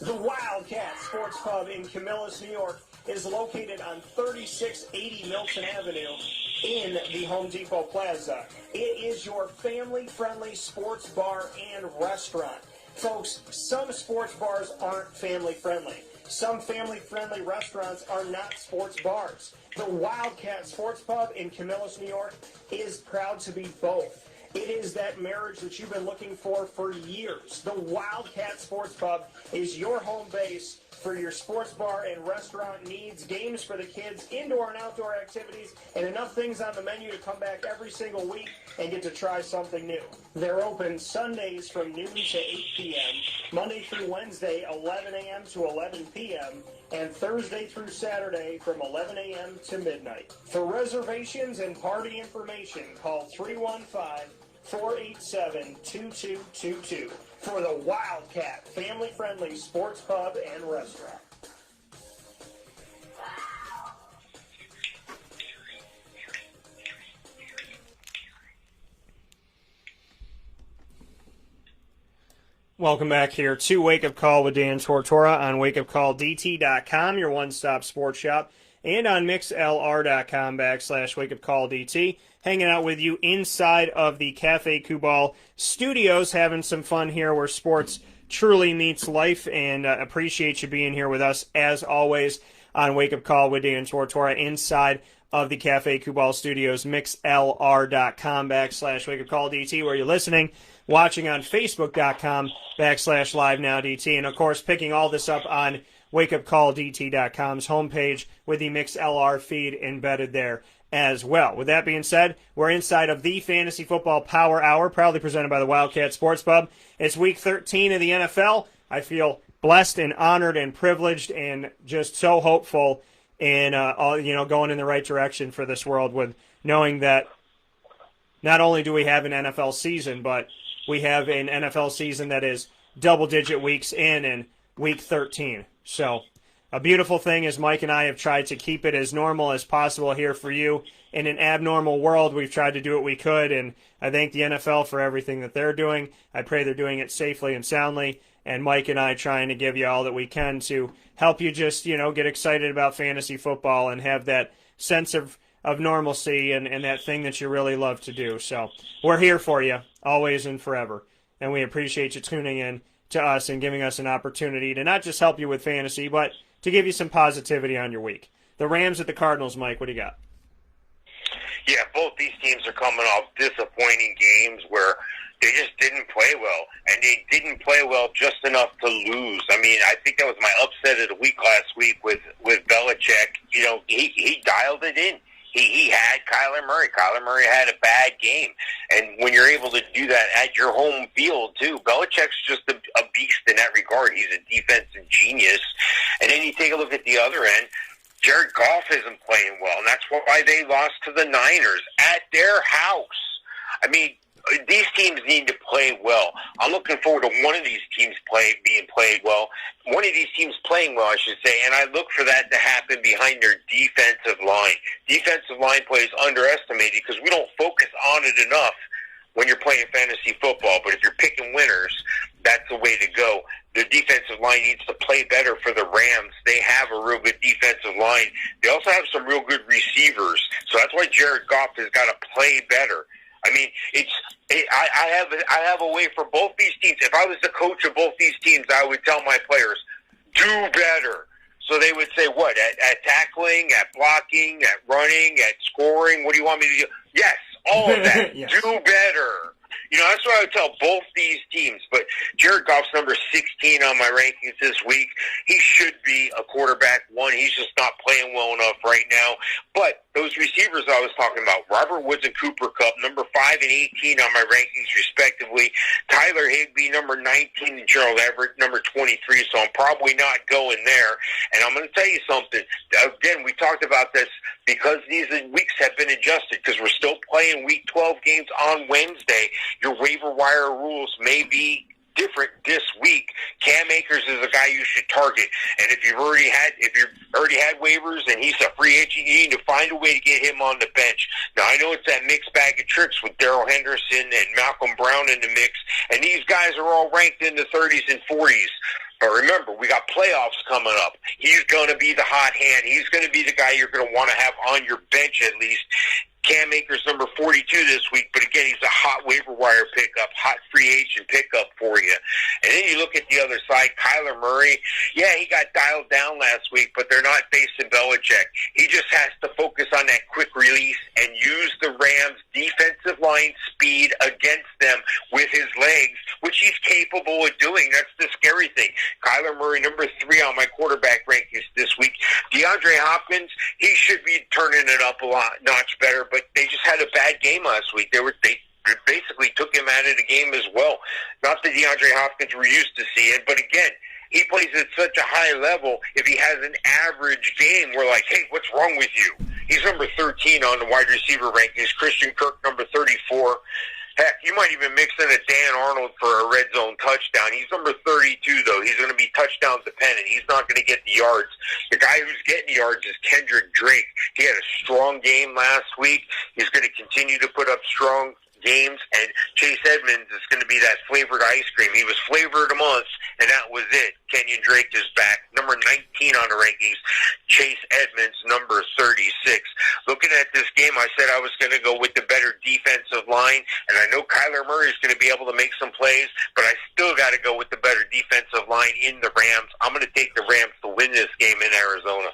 The Wildcat Sports Pub in Camillus, New York is located on 3680 Milton Avenue in the Home Depot Plaza. It is your family-friendly sports bar and restaurant. Folks, some sports bars aren't family-friendly. Some family-friendly restaurants are not sports bars. The Wildcat Sports Pub in Camillus, New York is proud to be both. It is that marriage that you've been looking for years. The Wildcat Sports Pub is your home base for your sports bar and restaurant needs, games for the kids, indoor and outdoor activities, and enough things on the menu to come back every single week and get to try something new. They're open Sundays from noon to 8 p.m., Monday through Wednesday, 11 a.m. to 11 p.m., and Thursday through Saturday from 11 a.m. to midnight. For reservations and party information, call 315-487-2222 for the Wildcat family-friendly sports pub and restaurant. Welcome back here to Wake Up Call with Dan Tortora on wakeupcalldt.com, your one-stop sports shop, and on mixlr.com/wakeupcalldt. Hanging out with you inside of the Cafe Kubal studios, having some fun here where sports truly meets life, and appreciate you being here with us as always on Wake Up Call with Dan Tortora inside of the Cafe Kubal studios, mixlr.com/wakeupcalldt, where you're listening, watching on facebook.com/live-now-dt, and of course picking all this up on wakeupcalldt.com's homepage with the MixLR feed embedded there as well. With that being said, we're inside of the Fantasy Football Power Hour, proudly presented by the Wildcat Sports Pub. It's Week 13 of the NFL. I feel blessed and honored and privileged and just so hopeful in going in the right direction for this world, with knowing that not only do we have an NFL season, but we have an NFL season that is double-digit weeks in Week 13. So a beautiful thing is Mike and I have tried to keep it as normal as possible here for you. In an abnormal world, we've tried to do what we could, and I thank the NFL for everything that they're doing. I pray they're doing it safely and soundly, and Mike and I trying to give you all that we can to help you just, get excited about fantasy football and have that sense of normalcy and that thing that you really love to do. So we're here for you, always and forever, and we appreciate you tuning in to us and giving us an opportunity to not just help you with fantasy, but to give you some positivity on your week. The Rams at the Cardinals, Mike, what do you got? Yeah, both these teams are coming off disappointing games where they just didn't play well, and they didn't play well just enough to lose. I mean, I think that was my upset of the week last week with Belichick. He dialed it in. He had Kyler Murray. Kyler Murray had a bad game. And when you're able to do that at your home field, too, Belichick's just a beast in that regard. He's a defensive genius. And then you take a look at the other end, Jared Goff isn't playing well, and that's why they lost to the Niners at their house. I mean, these teams need to play well. I'm looking forward to one of these teams being played well. One of these teams playing well, I should say, and I look for that to happen behind their defensive line. Defensive line play is underestimated because we don't focus on it enough when you're playing fantasy football. But if you're picking winners, that's the way to go. The defensive line needs to play better for the Rams. They have a real good defensive line. They also have some real good receivers. So that's why Jared Goff has got to play better. I mean, I have a way for both these teams. If I was the coach of both these teams, I would tell my players, do better. So they would say, what, at tackling, at blocking, at running, at scoring? What do you want me to do? Yes, all of that. Yes. Do better. That's what I would tell both these teams. But Jared Goff's number 16 on my rankings this week. He should be a quarterback one. He's just not playing well enough right now. But those receivers I was talking about, Robert Woods and Cooper Kupp, number 5 and 18 on my rankings respectively. Tyler Higbee, number 19, and Gerald Everett, number 23. So I'm probably not going there. And I'm going to tell you something. Again, we talked about this because these weeks have been adjusted because we're still playing Week 12 games on Wednesday. Your waiver wire rules may be different this week. Cam Akers is a guy you should target, and if you've already had waivers and he's a free agent, you need to find a way to get him on the bench. Now I know it's that mixed bag of tricks with Darrell Henderson and Malcolm Brown in the mix, and these guys are all ranked in the 30s and 40s. But remember, we got playoffs coming up. He's going to be the hot hand. He's going to be the guy you're going to want to have on your bench at least. Cam Akers, number 42 this week, but again, he's a hot waiver wire pickup, hot free agent pickup for you. And then you look at the other side, Kyler Murray. Yeah, he got dialed down last week, but they're not facing Belichick. He just has to focus on that quick release and use the Rams' defensive line speed against them with his legs, which he's capable of doing. That's the scary thing. Kyler Murray, number 3 on my quarterback rankings this week. DeAndre Hopkins, he should be turning it up a notch better, but they just had a bad game last week. They basically took him out of the game as well. Not the DeAndre Hopkins we're used to seeing, but again, he plays at such a high level. If he has an average game, we're like, hey, what's wrong with you? He's number 13 on the wide receiver rankings. Christian Kirk, number 34. Heck, you might even mix in a Dan Arnold for a red zone touchdown. He's number 32, though. He's going to be touchdown dependent. He's not going to get the yards. The guy who's getting the yards is Kendrick Drake. He had a strong game last week. He's going to continue to put up strong games, and Chase Edmonds is going to be that flavored ice cream. He was flavored a month, and that was it. Kenyon Drake is back, number 19 on the rankings. Chase Edmonds, number 36. Looking at this game, I said I was going to go with the better defensive line, and I know Kyler Murray is going to be able to make some plays, but I still got to go with the better defensive line in the Rams. I'm going to take the Rams to win this game in Arizona.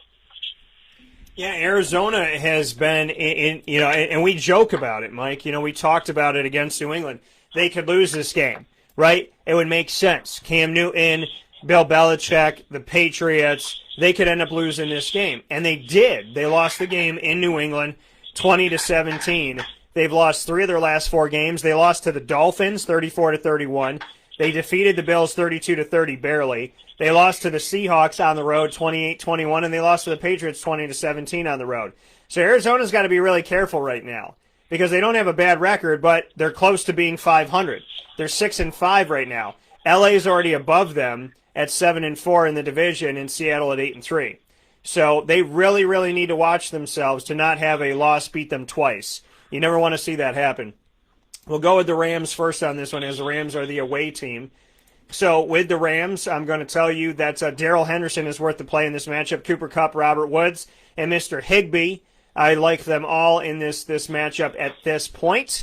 Yeah, Arizona has been, and we joke about it, Mike. We talked about it against New England. They could lose this game, right? It would make sense. Cam Newton, Bill Belichick, the Patriots, they could end up losing this game. And they did. They lost the game in New England, 20-17. They've lost 3 of their last 4 games. They lost to the Dolphins, 34-31. They defeated the Bills 32-30 barely. They lost to the Seahawks on the road 28-21, and they lost to the Patriots 20-17 on the road. So Arizona's got to be really careful right now because they don't have a bad record, but they're close to being 500. They're 6-5 right now. LA's already above them, at 7-4 in the division, and Seattle at 8-3. So they really, really need to watch themselves to not have a loss beat them twice. You never want to see that happen. We'll go with the Rams first on this one, as the Rams are the away team. So with the Rams, I'm going to tell you that Darrell Henderson is worth the play in this matchup. Cooper Kupp, Robert Woods, and Mr. Higbee. I like them all in this matchup at this point.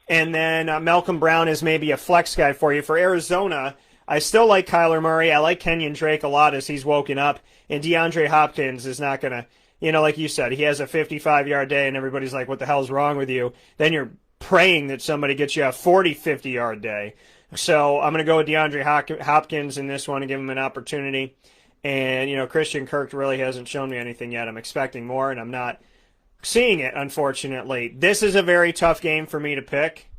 And then Malcolm Brown is maybe a flex guy for you. For Arizona, I still like Kyler Murray. I like Kenyon Drake a lot as he's woken up. And DeAndre Hopkins is not going to, like you said, he has a 55-yard day and everybody's like, what the hell's wrong with you? Then you're praying that somebody gets you a 50-yard day. So I'm going to go with DeAndre Hopkins in this one and give him an opportunity. And, Christian Kirk really hasn't shown me anything yet. I'm expecting more, and I'm not seeing it, unfortunately. This is a very tough game for me to pick.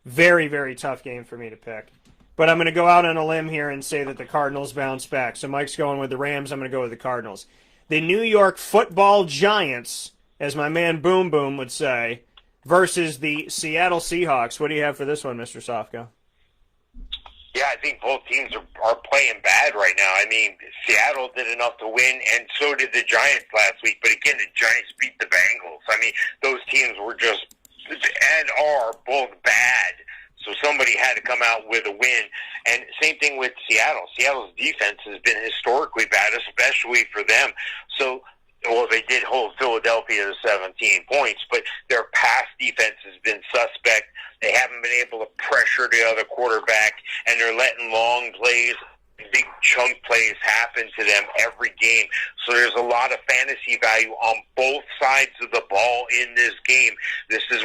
Very, very tough game for me to pick. But I'm going to go out on a limb here and say that the Cardinals bounce back. So Mike's going with the Rams. I'm going to go with the Cardinals. The New York Football Giants, as my man Boom Boom would say, versus the Seattle Seahawks. What do you have for this one, Mr. Sofko? Yeah, I think both teams are playing bad right now. I mean, Seattle did enough to win, and so did the Giants last week. But again, the Giants beat the Bengals. I mean, those teams were just and are both bad. So somebody had to come out with a win. And same thing with Seattle. Seattle's defense has been historically bad, especially for them. So, well, they did hold Philadelphia to 17 points, but their pass defense has been suspect. They haven't been able to pressure the other quarterback, and they're letting long plays, big chunk plays happen to them every game. So there's a lot of fantasy value on both sides of the ball in this game. This is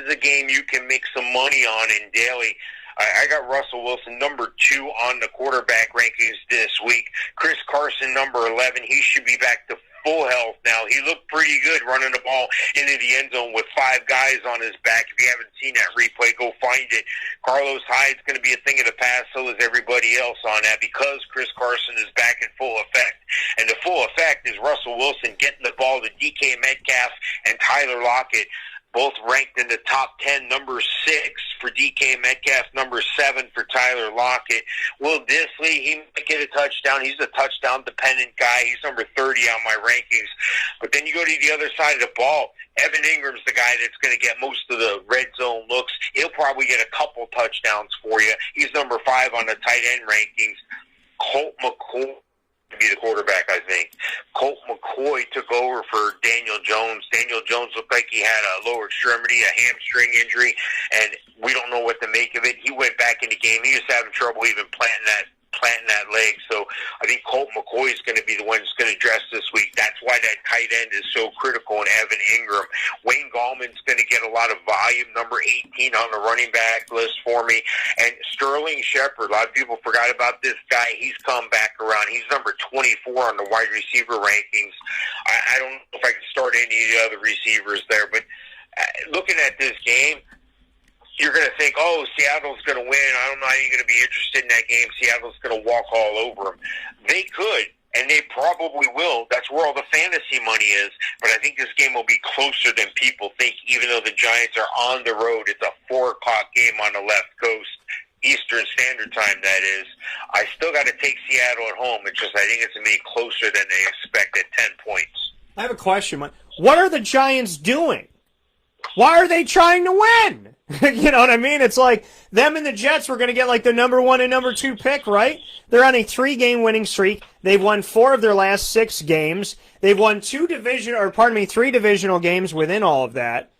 a game you can make some money on in daily. I got Russell Wilson, number 2 on the quarterback rankings this week. Chris Carson, number 11. He should be back to full health now. He looked pretty good running the ball into the end zone with 5 guys on his back. If you haven't seen that replay, go find it. Carlos Hyde's going to be a thing of the past, so is everybody else on that, because Chris Carson is back in full effect. And the full effect is Russell Wilson getting the ball to DK Metcalf and Tyler Lockett, both ranked in the top 10, number 6 for DK Metcalf, number 7 for Tyler Lockett. Will Disley, he might get a touchdown. He's a touchdown-dependent guy. He's number 30 on my rankings. But then you go to the other side of the ball. Evan Ingram's the guy that's going to get most of the red zone looks. He'll probably get a couple touchdowns for you. He's number 5 on the tight end rankings. Colt McCoy be the quarterback, I think. Colt McCoy took over for Daniel Jones. Daniel Jones looked like he had a lower extremity, a hamstring injury, and we don't know what to make of it. He went back in the game. He was having trouble even planting that leg. So I think Colt McCoy is going to be the one that's going to dress this week. That's why that tight end is so critical in Evan Ingram. Wayne Gallman's going to get a lot of volume, number 18 on the running back list for me. And Sterling Shepard, a lot of people forgot about this guy. He's come back around. He's number 24 on the wide receiver rankings. I don't know if I can start any of the other receivers there, but looking at this game, you're going to think, oh, Seattle's going to win. I'm not even going to be interested in that game. Seattle's going to walk all over them. They could, and they probably will. That's where all the fantasy money is. But I think this game will be closer than people think, even though the Giants are on the road. It's a 4 o'clock game on the left coast, Eastern Standard Time, that is. I still got to take Seattle at home. It's just I think it's going to be closer than they expect at 10 points. I have a question. What are the Giants doing? Why are they trying to win? You know what I mean? It's like them and the Jets were going to get like the number 1 and number 2 pick, right? They're on a 3-game winning streak. They've won 4 of their last 6 games. They've won 3 divisional games within all of that.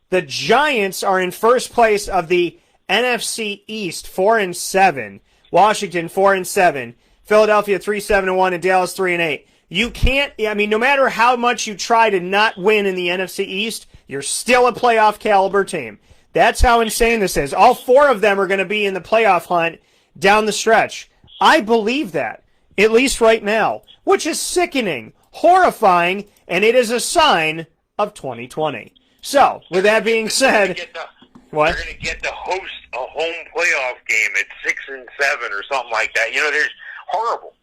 The Giants are in first place of the NFC East, 4-7. Washington, 4-7. Philadelphia, 3-7-1, and Dallas, 3-8. You can't, no matter how much you try to not win in the NFC East, you're still a playoff caliber team. That's how insane this is. All 4 of them are going to be in the playoff hunt down the stretch. I believe that, at least right now, which is sickening, horrifying, and it is a sign of 2020. So, with that being said, what? They're going to get to host a home playoff game at 6-7 or something like that. There's horrible.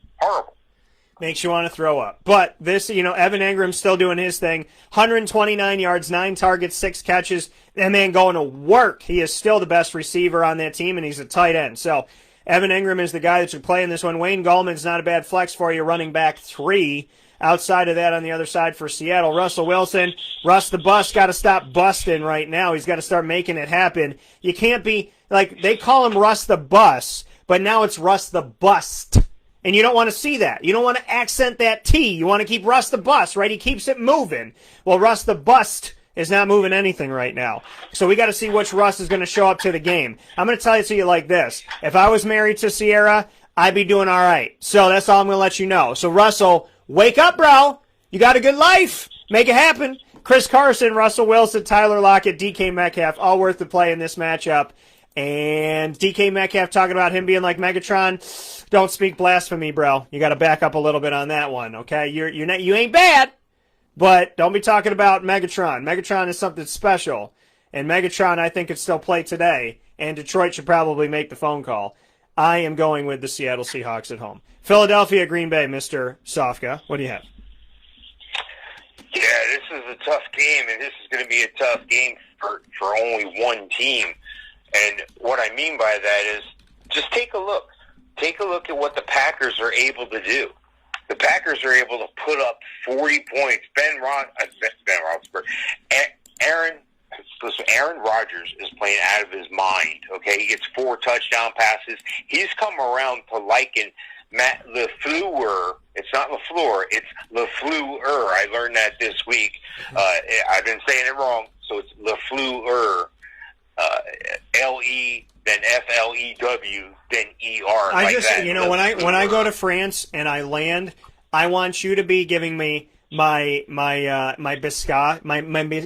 Makes you want to throw up. But this, Evan Ingram's still doing his thing. 129 yards, 9 targets, 6 catches. That man going to work. He is still the best receiver on that team, and he's a tight end. So Evan Ingram is the guy that should play in this one. Wayne Gallman's not a bad flex for you, running back 3. Outside of that, on the other side for Seattle, Russell Wilson. Russ the Bust got to stop busting right now. He's got to start making it happen. You can't be, like, they call him Russ the Bus, but now it's Russ the Bust. And you don't want to see that. You don't want to accent that T. You want to keep Russ the Bust, right? He keeps it moving. Well, Russ the Bust is not moving anything right now. So we got to see which Russ is going to show up to the game. I'm going to tell it to you like this. If I was married to Sierra, I'd be doing all right. So that's all I'm going to let you know. So, Russell, wake up, bro. You got a good life. Make it happen. Chris Carson, Russell Wilson, Tyler Lockett, DK Metcalf, all worth the play in this matchup. And DK Metcalf talking about him being like Megatron. Don't speak blasphemy, bro. You got to back up a little bit on that one, okay? You ain't bad, but don't be talking about Megatron. Megatron is something special, and Megatron I think could still play today, and Detroit should probably make the phone call. I am going with the Seattle Seahawks at home. Philadelphia, Green Bay, Mr. Sofka. What do you have? Yeah, this is a tough game, and this is going to be a tough game for only one team. And what I mean by that is just take a look. Take a look at what the Packers are able to do. The Packers are able to put up 40 points. Ben Roethlisberger. Aaron Rodgers is playing out of his mind, okay? He gets 4 touchdown passes. He's come around to liken Matt LaFleur. It's not LaFleur. It's LaFleur. I learned that this week. I've been saying it wrong, so it's LaFleur. L-E, then F-L-E-W, then E-R. I like just, that. you know, when I go to France and I land, I want you to be giving me my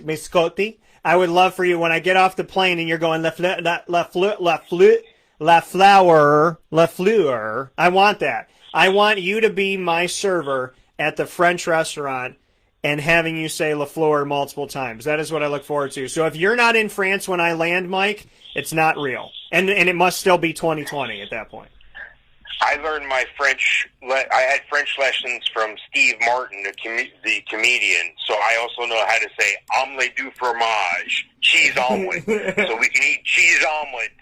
biscotti. I would love for you when I get off the plane and you're going La Fleur. I want that. I want you to be my server at the French restaurant and having you say LaFleur multiple times. That is what I look forward to. So if you're not in France when I land, Mike, it's not real. And it must still be 2020 at that point. I learned my French. I had French lessons from Steve Martin, the comedian. So I also know how to say omelette du fromage, cheese omelet. So we can eat cheese omelets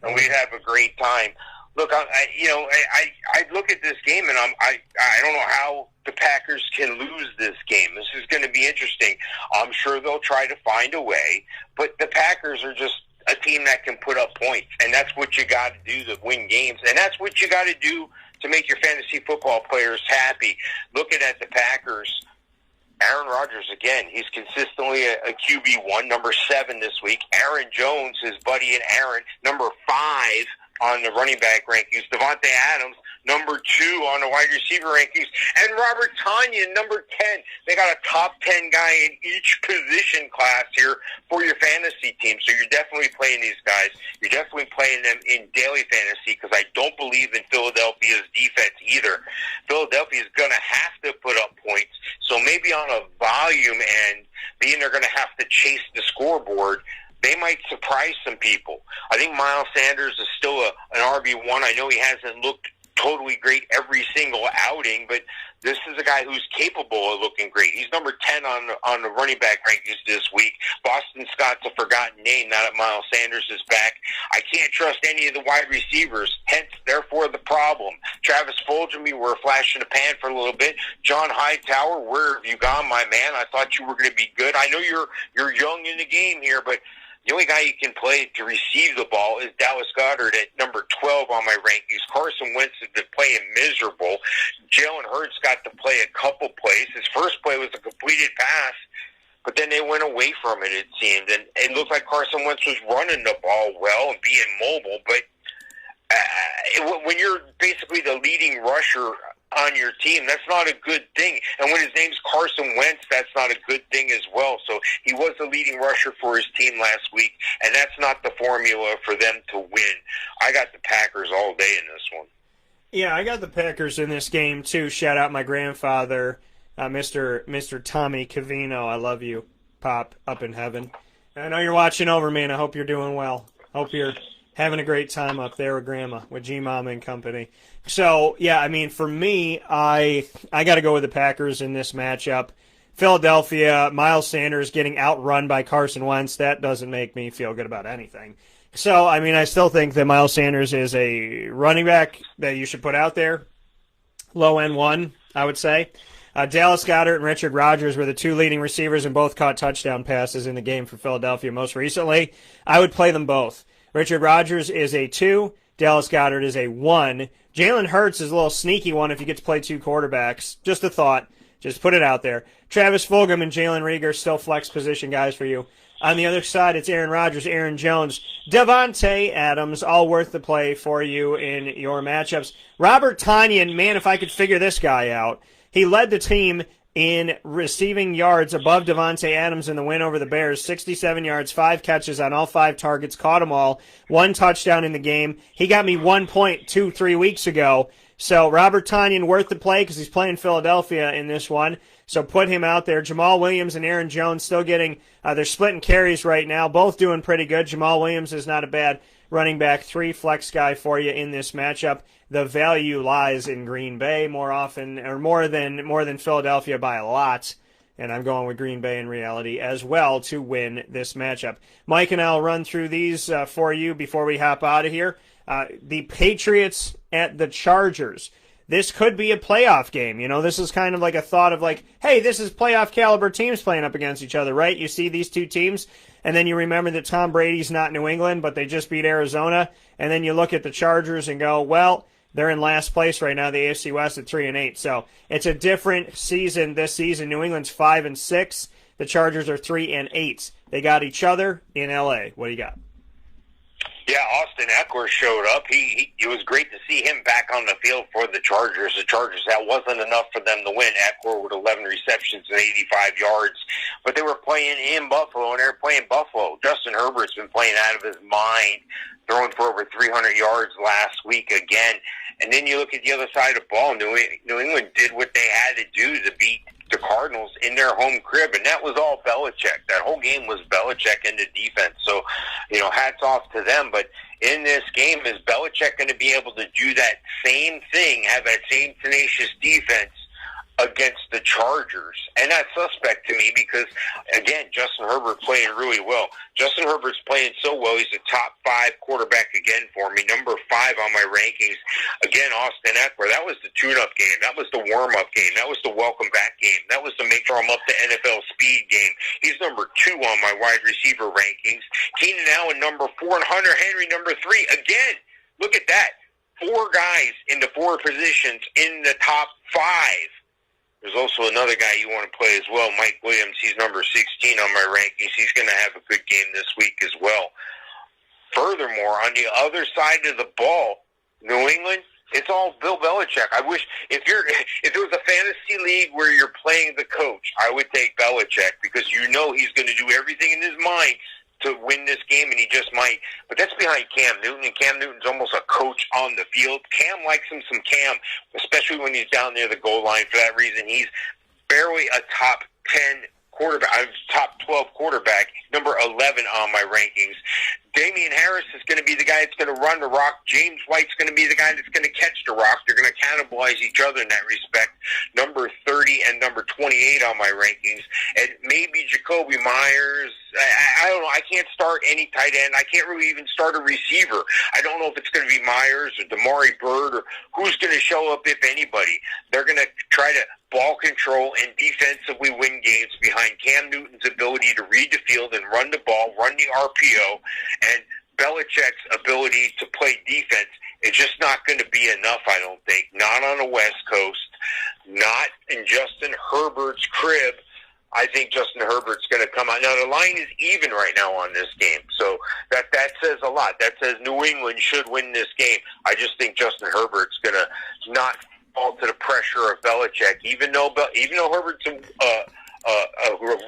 and we'd have a great time. Look, I look at this game and I don't know how the Packers can lose this game. This is going to be interesting. I'm sure they'll try to find a way, but the Packers are just a team that can put up points, and that's what you got to do to win games, and that's what you got to do to make your fantasy football players happy. Looking at the Packers, Aaron Rodgers, again, he's consistently a QB1, number 7 this week. Aaron Jones, his buddy and Aaron, number 5 on the running back rankings. Devontae Adams, number 2 on the wide receiver rankings. And Robert Tonyan, number 10. They got a top 10 guy in each position class here for your fantasy team. So you're definitely playing these guys. You're definitely playing them in daily fantasy because I don't believe in Philadelphia's defense either. Philadelphia is going to have to put up points. So maybe on a volume end, being they're going to have to chase the scoreboard, they might surprise some people. I think Miles Sanders is still an RB1. I know he hasn't looked totally great every single outing, but this is a guy who's capable of looking great. He's number 10 on the running back rankings this week. Boston Scott's a forgotten name now that Miles Sanders is back. I can't trust any of the wide receivers, hence, therefore, the problem. Travis Fulgham, we were a flash in the pan for a little bit. John Hightower, where have you gone, my man? I thought you were going to be good. I know you're young in the game here, but the only guy you can play to receive the ball is Dallas Goedert at number 12 on my rankings. Carson Wentz has been playing miserable. Jalen Hurts got to play a couple plays. His first play was a completed pass, but then they went away from it seemed. And it looked like Carson Wentz was running the ball well and being mobile, but when you're basically the leading rusher on your team, that's not a good thing. And when his name's Carson Wentz, that's not a good thing as well. So he was the leading rusher for his team last week, and that's not the formula for them to win. I got the Packers all day in this one. Yeah, I got the Packers in this game, too. Shout out my grandfather, Mr. Tommy Cavino. I love you, Pop, up in heaven. I know you're watching over me, and I hope you're doing well. Hope you're having a great time up there with Grandma, with G-Mama and company. So, yeah, I mean, for me, I got to go with the Packers in this matchup. Philadelphia, Miles Sanders getting outrun by Carson Wentz, that doesn't make me feel good about anything. So, I mean, I still think that Miles Sanders is a running back that you should put out there. Low end one, I would say. Dallas Goedert and Richard Rodgers were the two leading receivers and both caught touchdown passes in the game for Philadelphia most recently. I would play them both. Richard Rodgers is a 2. Dallas Goedert is a 1. Jalen Hurts is a little sneaky one if you get to play two quarterbacks. Just a thought. Just put it out there. Travis Fulgham and Jalen Reagor still flex position guys for you. On the other side, it's Aaron Rodgers, Aaron Jones, Devontae Adams, all worth the play for you in your matchups. Robert Tonyan, man, if I could figure this guy out. He led the team in receiving yards above Devontae Adams in the win over the Bears. 67 yards, 5 catches on all 5 targets, caught them all. 1 touchdown in the game. He got me 1 point 2-3 weeks ago. So Robert Tonyan worth the play because he's playing Philadelphia in this one. So put him out there. Jamal Williams and Aaron Jones still getting, they're splitting carries right now. Both doing pretty good. Jamal Williams is not a bad running back 3 flex guy for you in this matchup. The value lies in Green Bay more often, or more than Philadelphia by a lot. And I'm going with Green Bay in reality as well to win this matchup. Mike and I will run through these for you before we hop out of here. The Patriots at the Chargers. This could be a playoff game. You know, this is kind of like a thought of like, hey, this is playoff caliber teams playing up against each other, right? You see these two teams, and then you remember that Tom Brady's not New England, but they just beat Arizona. And then you look at the Chargers and go, well, they're in last place right now, the AFC West at 3-8. So it's a different season this season. New England's 5-6. The Chargers are 3-8. They got each other in LA. What do you got? Yeah, Austin Eckler showed up. It was great to see him back on the field for the Chargers. The Chargers, that wasn't enough for them to win. Eckler with 11 receptions and 85 yards. But they were playing in Buffalo, and they were playing Buffalo. Justin Herbert's been playing out of his mind, throwing for over 300 yards last week again. And then you look at the other side of the ball. New England did what they had to do to beat the Cardinals in their home crib, and that was all Belichick. That whole game was Belichick and the defense. So, you know, hats off to them. But in this game, is Belichick going to be able to do that same thing, have that same tenacious defense against the Chargers? And that's suspect to me because, again, Justin Herbert playing really well. Justin Herbert's playing so well. He's a top 5 quarterback again for me, number 5 on my rankings. Again, Austin Eckler, that was the tune-up game. That was the warm-up game. That was the welcome-back game. That was the make sure I'm up to NFL speed game. He's number 2 on my wide receiver rankings. Keenan Allen, number 4, and Hunter Henry, number 3. Again, look at that. 4 guys in the 4 positions in the top 5. There's also another guy you want to play as well, Mike Williams. He's number 16 on my rankings. He's going to have a good game this week as well. Furthermore, on the other side of the ball, New England, it's all Bill Belichick. I wish if it was a fantasy league where you're playing the coach, I would take Belichick because you know he's going to do everything in his mind to win this game, and he just might. But that's behind Cam Newton, and Cam Newton's almost a coach on the field. Cam likes him some Cam, especially when he's down near the goal line. For that reason, he's barely a top 10 quarterback, top 12 quarterback, number 11 on my rankings. Damian Harris is going to be the guy that's going to run the rock. James White's going to be the guy that's going to catch the rock. They're going to cannibalize each other in that respect. Number 30 and number 28 on my rankings. And maybe Jacoby Myers. I don't know. I can't start any tight end. I can't really even start a receiver. I don't know if it's going to be Myers or Damari Bird or who's going to show up, if anybody. They're going to try to ball control and defensively win games behind Cam Newton's ability to read the field and run the ball, run the RPO, and Belichick's ability to play defense is just not going to be enough, I don't think. Not on the West Coast, not in Justin Herbert's crib. I think Justin Herbert's going to come out. Now, the line is even right now on this game, so that says a lot. That says New England should win this game. I just think Justin Herbert's going to not fall to the pressure of Belichick, even though Herbert's a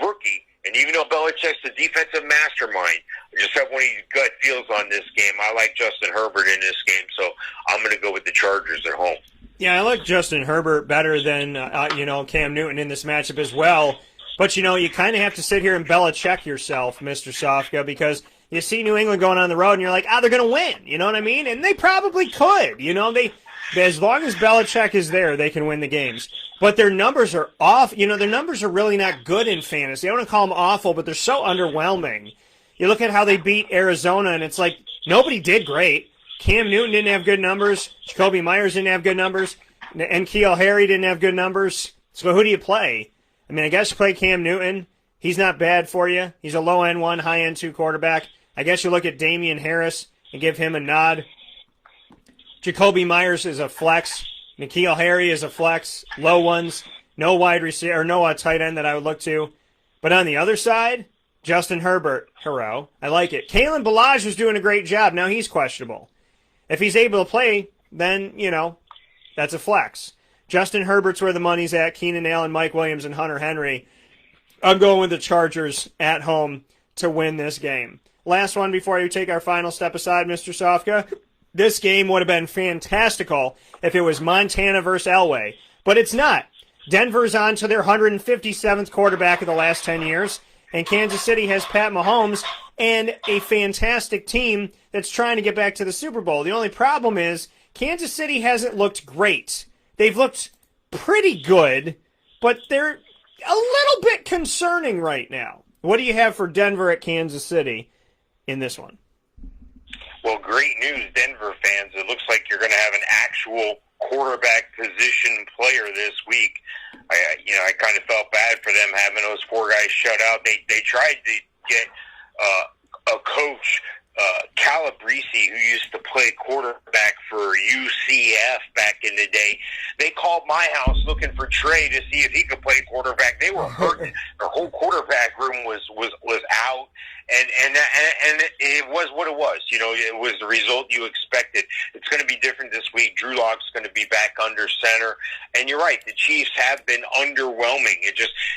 rookie, and even though Belichick's the defensive mastermind. I just have one of these gut feels on this game. I like Justin Herbert in this game, so I'm going to go with the Chargers at home. Yeah, I like Justin Herbert better than Cam Newton in this matchup as well. But, you kind of have to sit here and Belichick yourself, Mr. Sofka, because you see New England going on the road, and you're like, they're going to win. You know what I mean? And they probably could. As long as Belichick is there, they can win the games. But their numbers are off. Their numbers are really not good in fantasy. I don't want to call them awful, but they're so underwhelming. You look at how they beat Arizona, and it's like Nobody did great. Cam Newton didn't have good numbers. Jacoby Myers didn't have good numbers. And N'Keal Harry didn't have good numbers. So who do you play? I mean, I guess you play Cam Newton. He's not bad for you. He's a low-end 1, high-end 2 quarterback. I guess you look at Damian Harris and give him a nod. Jacoby Myers is a flex. N'Keal Harry is a flex. Low ones. No wide receiver, or no tight end that I would look to. But on the other side, Justin Herbert. Hero. I like it. Kalen Ballage is doing a great job. Now he's questionable. If he's able to play, then, that's a flex. Justin Herbert's where the money's at. Keenan Allen, Mike Williams, and Hunter Henry. I'm going with the Chargers at home to win this game. Last one before you take our final step aside, Mr. Sofka. This game would have been fantastical if it was Montana versus Elway, but it's not. Denver's on to their 157th quarterback of the last 10 years, and Kansas City has Pat Mahomes and a fantastic team that's trying to get back to the Super Bowl. The only problem is Kansas City hasn't looked great. They've looked pretty good, but they're a little bit concerning right now. What do you have for Denver at Kansas City in this one? Well, great news, Denver fans. It looks like you're going to have an actual quarterback position player this week. I kind of felt bad for them having those 4 guys shut out. They tried to get a coach, Calabrese, who used to play quarterback for UCF back in the day. They called my house looking for Trey to see if he could play quarterback. They were hurting. Their whole quarterback room was out, and it was what it was. It was the result you expected. It's going to be different this week. Drew Lock's going to be back under center, and you're right. The Chiefs have been underwhelming.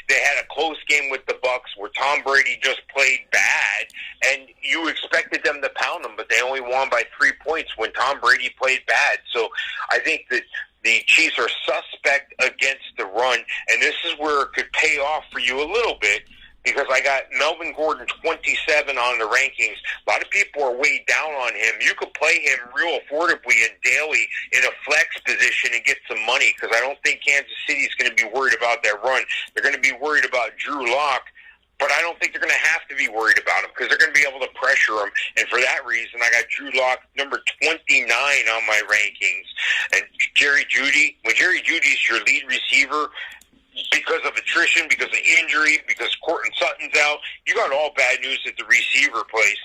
They had a close game with the Bucs where Tom Brady just played bad, and you expected them to pound them, but they only won by 3 points when Tom Brady played bad. So I think that the Chiefs are suspect against the run, and this is where it could pay off for you a little bit, because I got Melvin Gordon 27 on the rankings. A lot of people are way down on him. You could play him real affordably and daily in a flex position and get some money, because I don't think Kansas City is going to be worried about that run. They're going to be worried about Drew Lock, but I don't think they're going to have to be worried about him, because they're going to be able to pressure him. And for that reason, I got Drew Lock number 29 on my rankings. And Jerry Jeudy, when Jerry Judy's your lead receiver, because of attrition, because of injury, because Courtland Sutton's out, you got all bad news at the receiver place.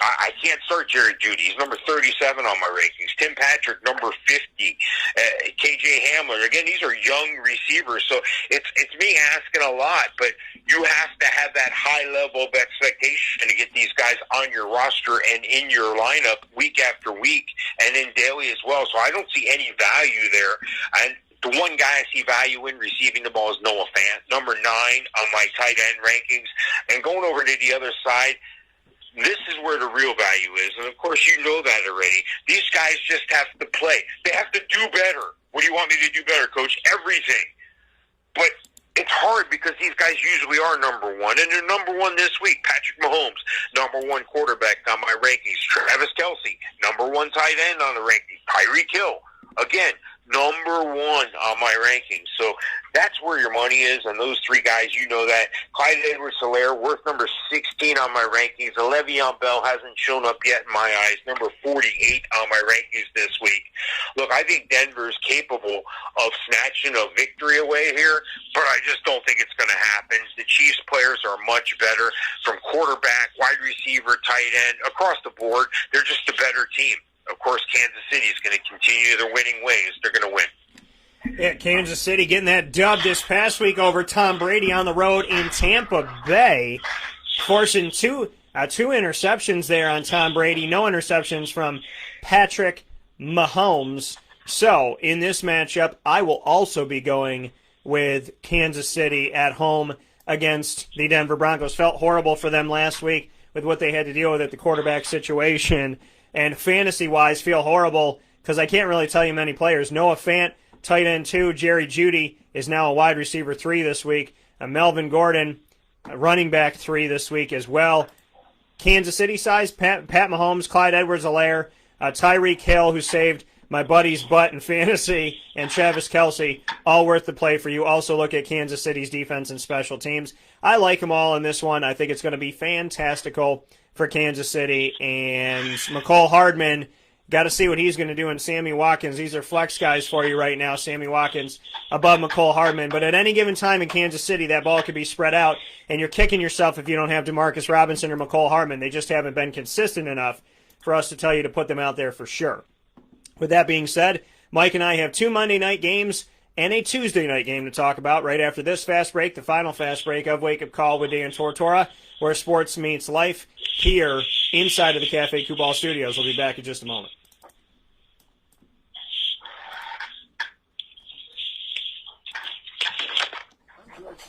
I can't start Jerry Jeudy. He's number 37 on my rankings. Tim Patrick, number 50. KJ Hamler. Again, these are young receivers, so it's me asking a lot, but you have to have that high level of expectation to get these guys on your roster and in your lineup week after week, and then daily as well. So I don't see any value there. And the one guy I see value in receiving the ball is Noah Fant, number 9 on my tight end rankings. And going over to the other side, this is where the real value is. And, of course, you know that already. These guys just have to play. They have to do better. What do you want me to do better, Coach? Everything. But it's hard because these guys usually are number 1. And they're number 1 this week. Patrick Mahomes, number 1 quarterback on my rankings. Travis Kelce, number 1 tight end on the rankings. Tyreek Hill, again, number 1 on my rankings. So that's where your money is, and those 3 guys, you know that. Clyde Edwards-Helaire, worth number 16 on my rankings. Le'Veon Bell hasn't shown up yet in my eyes, number 48 on my rankings this week. Look, I think Denver's capable of snatching a victory away here, but I just don't think it's going to happen. The Chiefs players are much better, from quarterback, wide receiver, tight end, across the board. They're just a better team. Of course, Kansas City is going to continue their winning ways. They're going to win. Yeah, Kansas City getting that dub this past week over Tom Brady on the road in Tampa Bay, forcing two interceptions there on Tom Brady. No interceptions from Patrick Mahomes. So, in this matchup, I will also be going with Kansas City at home against the Denver Broncos. Felt horrible for them last week with what they had to deal with at the quarterback situation. And fantasy-wise, feel horrible because I can't really tell you many players. Noah Fant, tight end 2. Jerry Jeudy is now a wide receiver 3 this week. Melvin Gordon, running back 3 this week as well. Kansas City size, Pat Mahomes, Clyde Edwards-Helaire, Tyreek Hill, who saved my buddy's butt in fantasy, and Travis Kelce, all worth the play for you. Also look at Kansas City's defense and special teams. I like them all in this one. I think it's going to be fantastical for Kansas City. And McCole Hardman, got to see what he's going to do. And Sammy Watkins, these are flex guys for you right now. Sammy Watkins above McCole Hardman. But at any given time in Kansas City, that ball could be spread out, and you're kicking yourself if you don't have Demarcus Robinson or McCole Hardman. They just haven't been consistent enough for us to tell you to put them out there for sure. With that being said, Mike and I have 2 Monday night games and a Tuesday night game to talk about right after this fast break, the final fast break of Wake Up Call with Dan Tortora, where sports meets life here inside of the Cafe Kubal Studios. We'll be back in just a moment.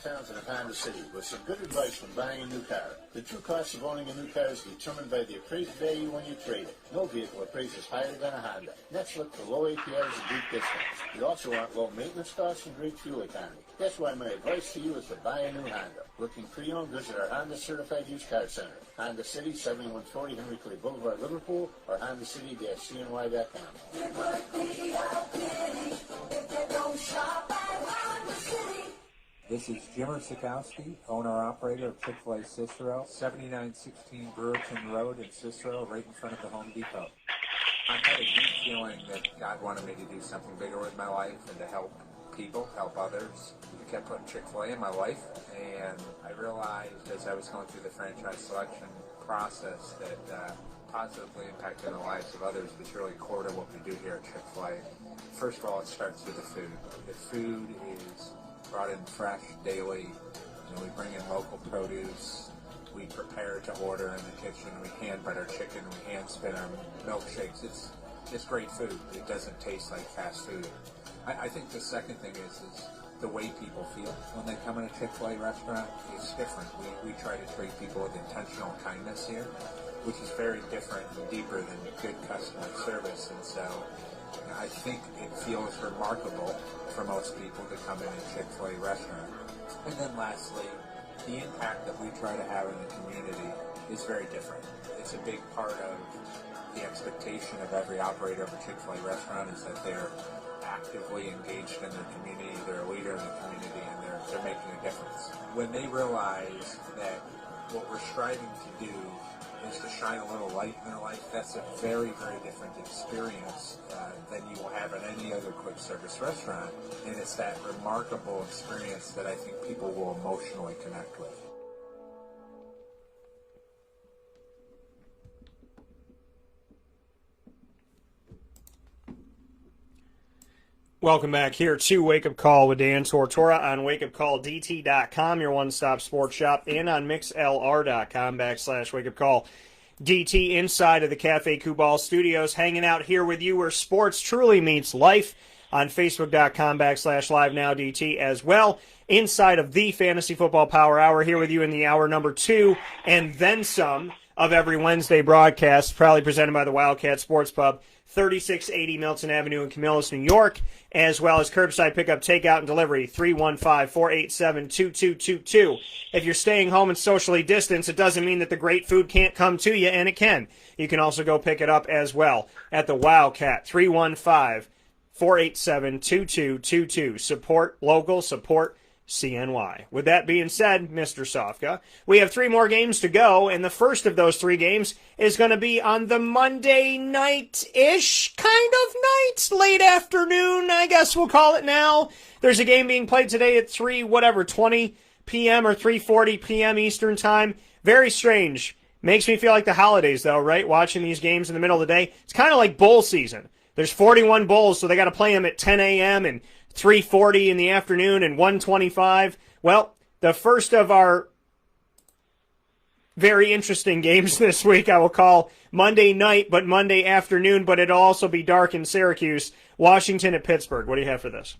Townsend of Honda City with some good advice when buying a new car. The true cost of owning a new car is determined by the appraised value when you trade it. No vehicle appraises higher than a Honda. Next, look for low APRs and deep discounts. You also want low maintenance costs and great fuel economy. That's why my advice to you is to buy a new Honda. Looking pre-owned, visit our Honda Certified Used Car Center. Honda City, 7140 Henry Clay Boulevard, Liverpool, or HondaCity-CNY.com. This is Jim Sikowski, owner-operator of Chick-fil-A Cicero, 7916 Brewerton Road in Cicero, right in front of the Home Depot. I had a deep feeling that God wanted me to do something bigger with my life and to help people, help others. I kept putting Chick-fil-A in my life, and I realized as I was going through the franchise selection process that positively impacting the lives of others was really core to what we do here at Chick-fil-A. First of all, it starts with the food. The food is brought in fresh daily. We bring in local produce. We prepare to order in the kitchen. We hand butter chicken. We hand spin our milkshakes. It's great food. It doesn't taste like fast food. I think the second thing is the way people feel when they come in a Chick-fil-A restaurant is different. We try to treat people with intentional kindness here, which is very different and deeper than good customer service. And so I think it feels remarkable for most people to come in a Chick-fil-A restaurant. And then lastly, the impact that we try to have in the community is very different. It's a big part of the expectation of every operator of a Chick-fil-A restaurant is that they're actively engaged in their community, they're a leader in the community, and they're making a difference. When they realize that what we're striving to do is to shine a little light in their life, that's a very, very different experience than you will have at any other quick service restaurant. And it's that remarkable experience that I think people will emotionally connect with. Welcome back here to Wake Up Call with Dan Tortora on wakeupcalldt.com, your one-stop sports shop, and on mixlr.com/wakeupcalldt inside of the Cafe Kubal Studios, hanging out here with you where sports truly meets life on facebook.com/live-now-DT as well. Inside of the Fantasy Football Power Hour, here with you in the hour number 2 and then some of every Wednesday broadcast, proudly presented by the Wildcat Sports Pub, 3680 Milton Avenue in Camillus, New York, as well as curbside pickup, takeout, and delivery, 315-487-2222. If you're staying home and socially distanced, it doesn't mean that the great food can't come to you, and it can. You can also go pick it up as well at the Wildcat, 315-487-2222. Support local, support CNY. With that being said, Mr. Sofka, we have 3 more games to go, and the first of those 3 games is going to be on the Monday night-ish kind of night, late afternoon, I guess we'll call it now. There's a game being played today at 20 p.m. or 3:40 p.m. Eastern Time. Very strange. Makes me feel like the holidays, though, right? Watching these games in the middle of the day. It's kind of like bowl season. There's 41 bowls, so they got to play them at 10 a.m. and 3:40 in the afternoon and 1:25. Well, the first of our very interesting games this week I will call Monday night, but Monday afternoon, but it'll also be dark in Syracuse. Washington at Pittsburgh. What do you have for this?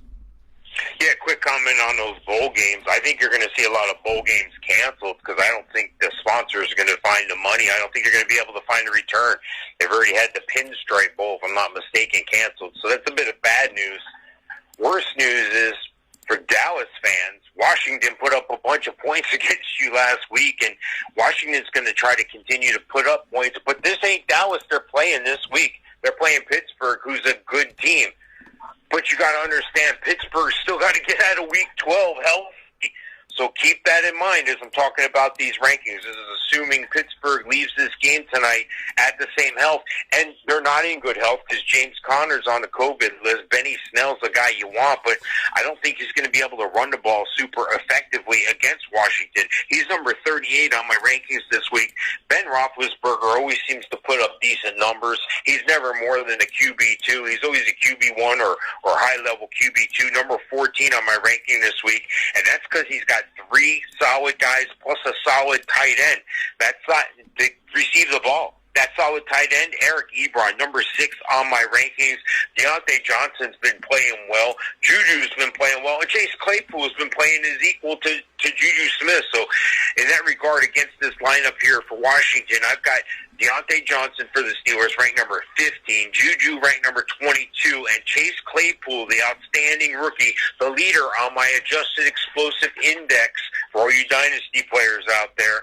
Yeah, quick comment on those bowl games. I think you're going to see a lot of bowl games canceled because I don't think the sponsors are going to find the money. I don't think they're going to be able to find a return. They've already had the Pinstripe Bowl, if I'm not mistaken, canceled. So that's a bit of bad news. Worst news is for Dallas fans, Washington put up a bunch of points against you last week, and Washington's going to try to continue to put up points. But this ain't Dallas they're playing this week. They're playing Pittsburgh, who's a good team. But you got to understand, Pittsburgh still got to get out of Week 12 healthy. So keep that in mind as I'm talking about these rankings. This is assuming Pittsburgh leaves this game tonight at the same health, and they're not in good health because James Conner's on the COVID list. Benny Snell's the guy you want, but I don't think he's going to be able to run the ball super effectively against Washington. He's number 38 on my rankings this week. Ben Roethlisberger always seems to put up decent numbers. He's never more than a QB2. He's always a QB1 or high-level QB2, number 14 on my ranking this week, and that's because he's got 3 solid guys plus a solid tight end. That's not to receive the ball. That solid tight end, Eric Ebron, number 6 on my rankings. Deontay Johnson's been playing well. Juju's been playing well. And Chase Claypool's been playing as equal to Juju Smith. So in that regard, against this lineup here for Washington, I've got Deontay Johnson for the Steelers, ranked number 15. Juju, ranked number 22. And Chase Claypool, the outstanding rookie, the leader on my adjusted explosive index for all you dynasty players out there,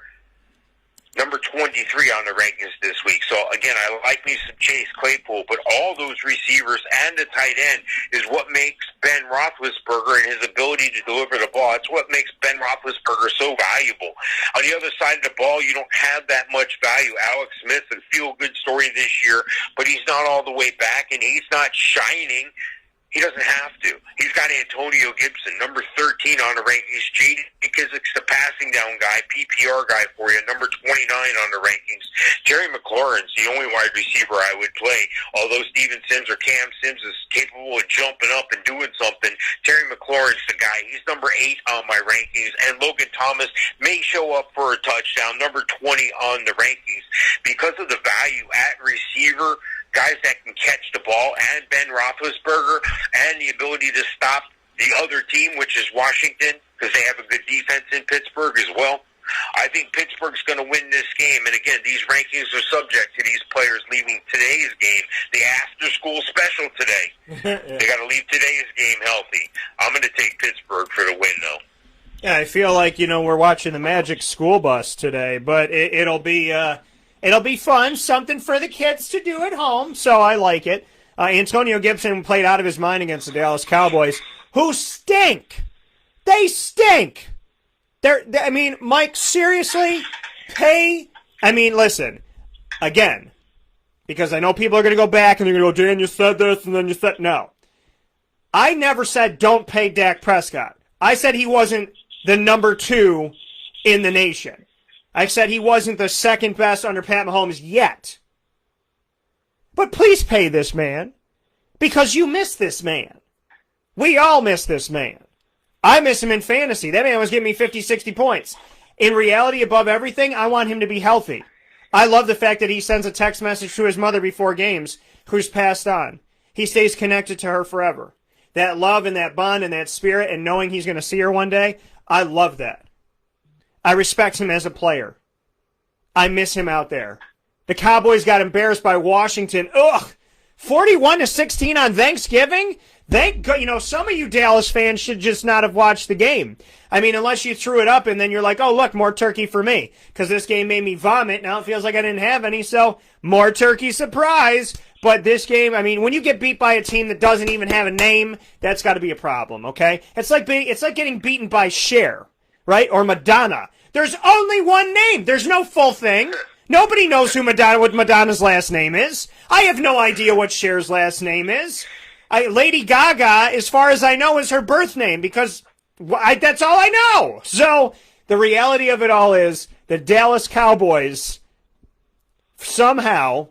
number 23 on the rankings this week. So, again, I like me some Chase Claypool, but all those receivers and the tight end is what makes Ben Roethlisberger and his ability to deliver the ball. It's what makes Ben Roethlisberger so valuable. On the other side of the ball, you don't have that much value. Alex Smith, a feel-good story this year, but he's not all the way back, and he's not shining. He doesn't have to. He's got Antonio Gibson, number 13 on the rankings. J.D. McKissic's the passing down guy, PPR guy for you, number 29 on the rankings. Terry McLaurin's the only wide receiver I would play. Although Steven Sims or Cam Sims is capable of jumping up and doing something, Terry McLaurin's the guy. He's number 8 on my rankings. And Logan Thomas may show up for a touchdown, number 20 on the rankings. Because of the value at receiver, guys that can catch the ball, and Ben Roethlisberger, and the ability to stop the other team, which is Washington, because they have a good defense in Pittsburgh as well. I think Pittsburgh's going to win this game. And again, these rankings are subject to these players leaving today's game, the after-school special today. They got to leave today's game healthy. I'm going to take Pittsburgh for the win, though. Yeah, I feel like, we're watching the Magic School Bus today, but it'll be fun, something for the kids to do at home, so I like it. Antonio Gibson played out of his mind against the Dallas Cowboys, who stink. They stink. Mike, seriously, listen, again, because I know people are going to go back and they're going to go, Dan, you said this, and then you said, no. I never said don't pay Dak Prescott. I said he wasn't the number 2 in the nation. I said he wasn't the second best under Pat Mahomes yet. But please pay this man, because you miss this man. We all miss this man. I miss him in fantasy. That man was giving me 50, 60 points. In reality, above everything, I want him to be healthy. I love the fact that he sends a text message to his mother before games, who's passed on. He stays connected to her forever. That love and that bond and that spirit and knowing he's going to see her one day, I love that. I respect him as a player. I miss him out there. The Cowboys got embarrassed by Washington. 41-16 on Thanksgiving? Thank God. Some of you Dallas fans should just not have watched the game. Unless you threw it up and then you're like, oh, look, more turkey for me. Because this game made me vomit. Now it feels like I didn't have any, so more turkey surprise. But this game, when you get beat by a team that doesn't even have a name, that's got to be a problem, okay? It's like getting beaten by Cher, right? Or Madonna. There's only one name. There's no full thing. Nobody knows what Madonna's last name is. I have no idea what Cher's last name is. Lady Gaga, as far as I know, is her birth name because that's all I know. So the reality of it all is the Dallas Cowboys somehow,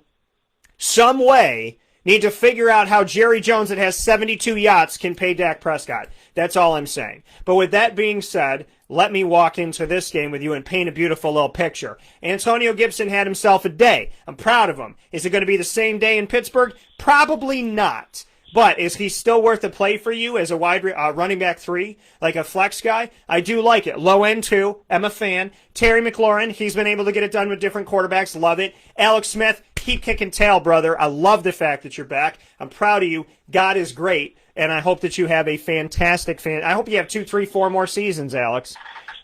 some way, need to figure out how Jerry Jones, that has 72 yachts, can pay Dak Prescott. That's all I'm saying. But with that being said, let me walk into this game with you and paint a beautiful little picture. Antonio Gibson had himself a day. I'm proud of him. Is it going to be the same day in Pittsburgh? Probably not. But is he still worth a play for you as a running back 3, like a flex guy? I do like it. Low end 2. I'm a fan. Terry McLaurin, he's been able to get it done with different quarterbacks. Love it. Alex Smith, keep kicking tail, brother. I love the fact that you're back. I'm proud of you. God is great. And I hope that you have a fantastic I hope you have 2, 3, 4 more seasons, Alex.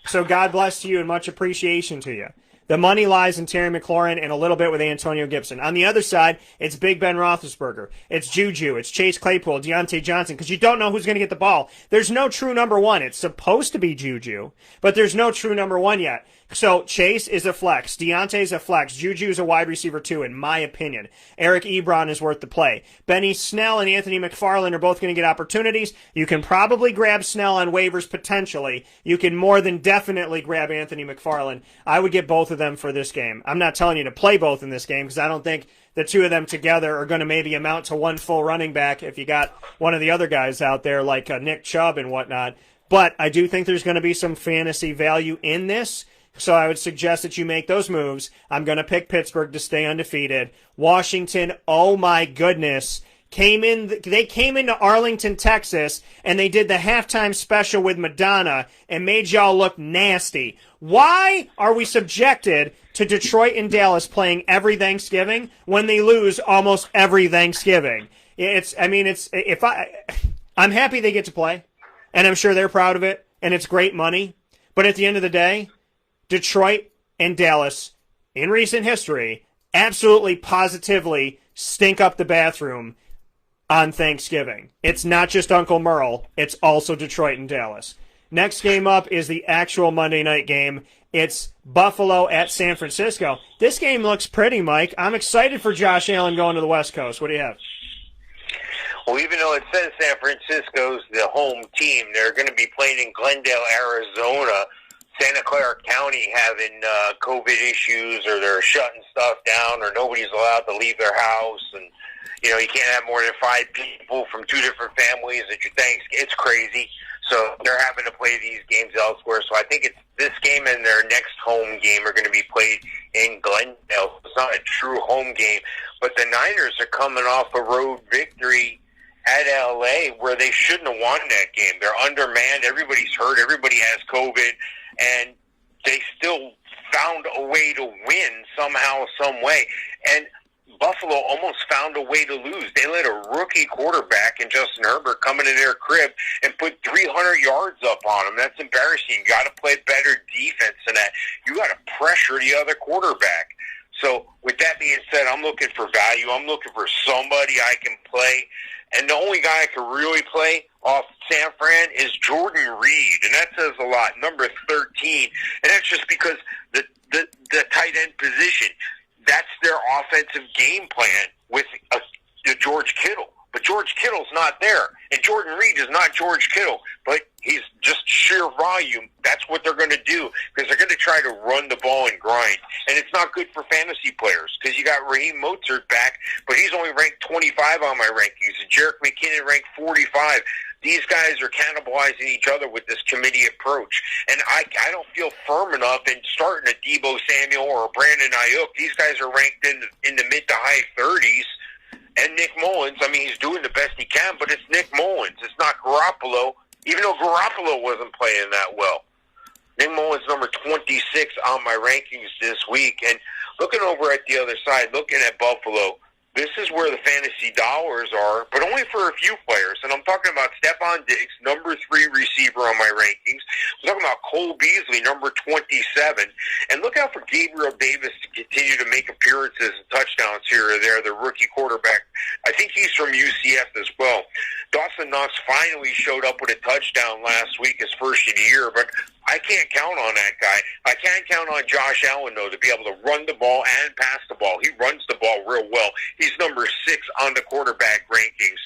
So God bless you and much appreciation to you. The money lies in Terry McLaurin and a little bit with Antonio Gibson. On the other side, it's Big Ben Roethlisberger. It's Juju. It's Chase Claypool, Deontay Johnson, because you don't know who's going to get the ball. There's no true number one. It's supposed to be Juju, but there's no true number one yet. So Chase is a flex. Deontay's a flex. Juju's a wide receiver too, in my opinion. Eric Ebron is worth the play. Benny Snell and Anthony McFarland are both going to get opportunities. You can probably grab Snell on waivers potentially. You can more than definitely grab Anthony McFarland. I would get both of them for this game. I'm not telling you to play both in this game because I don't think the two of them together are going to maybe amount to one full running back if you got one of the other guys out there like Nick Chubb and whatnot. But I do think there's going to be some fantasy value in this. So I would suggest that you make those moves. I'm going to pick Pittsburgh to stay undefeated. Washington, oh my goodness, they came into Arlington, Texas, and they did the halftime special with Madonna and made y'all look nasty. Why are we subjected to Detroit and Dallas playing every Thanksgiving when they lose almost every Thanksgiving? I'm happy they get to play, and I'm sure they're proud of it, and it's great money. But at the end of the day, Detroit and Dallas, in recent history, absolutely positively stink up the bathroom on Thanksgiving. It's not just Uncle Merle, it's also Detroit and Dallas. Next game up is the actual Monday night game. It's Buffalo at San Francisco. This game looks pretty, Mike. I'm excited for Josh Allen going to the West Coast. What do you have? Well, even though it says San Francisco's the home team, they're going to be playing in Glendale, Arizona. Santa Clara County having COVID issues, or they're shutting stuff down, or nobody's allowed to leave their house, and you can't have more than 5 people from 2 different families at your Thanksgiving. It's crazy. So they're having to play these games elsewhere. So I think it's this game and their next home game are going to be played in Glendale. It's not a true home game, but the Niners are coming off a road victory at L.A. where they shouldn't have won that game. They're undermanned. Everybody's hurt. Everybody has COVID. And they still found a way to win somehow, some way. And Buffalo almost found a way to lose. They let a rookie quarterback in Justin Herbert come into their crib and put 300 yards up on them. That's embarrassing. You got to play better defense than that. You got to pressure the other quarterback. So with that being said, I'm looking for value. I'm looking for somebody I can play. And the only guy I can really play off San Fran is Jordan Reed, and that says a lot, number 13. And that's just because the tight end position, that's their offensive game plan with George Kittle. But George Kittle's not there, and Jordan Reed is not George Kittle, but he's just sheer volume. That's what they're going to do, because they're going to try to run the ball and grind. And it's not good for fantasy players, because you got Raheem Mostert back, but he's only ranked 25 on my rankings, and Jerick McKinnon ranked 45. These guys are cannibalizing each other with this committee approach. And I don't feel firm enough in starting a Deebo Samuel or a Brandon Ayuk. These guys are ranked in the mid to high 30s. And Nick Mullins, he's doing the best he can, but it's Nick Mullins. It's not Garoppolo, even though Garoppolo wasn't playing that well. Nick Mullins, number 26 on my rankings this week. And looking over at the other side, looking at Buffalo, this is where the fantasy dollars are, but only for a few players. And I'm talking about Stephon Diggs, number 3 receiver on my rankings. I'm talking about Cole Beasley, number 27. And look out for Gabriel Davis to continue to make appearances and touchdowns here or there, the rookie quarterback. I think he's from UCF as well. Dawson Knox finally showed up with a touchdown last week, his first year, but I can't count on that guy. I can't count on Josh Allen, though, to be able to run the ball and pass the ball. He runs the ball real well. He's number 6 on the quarterback rankings.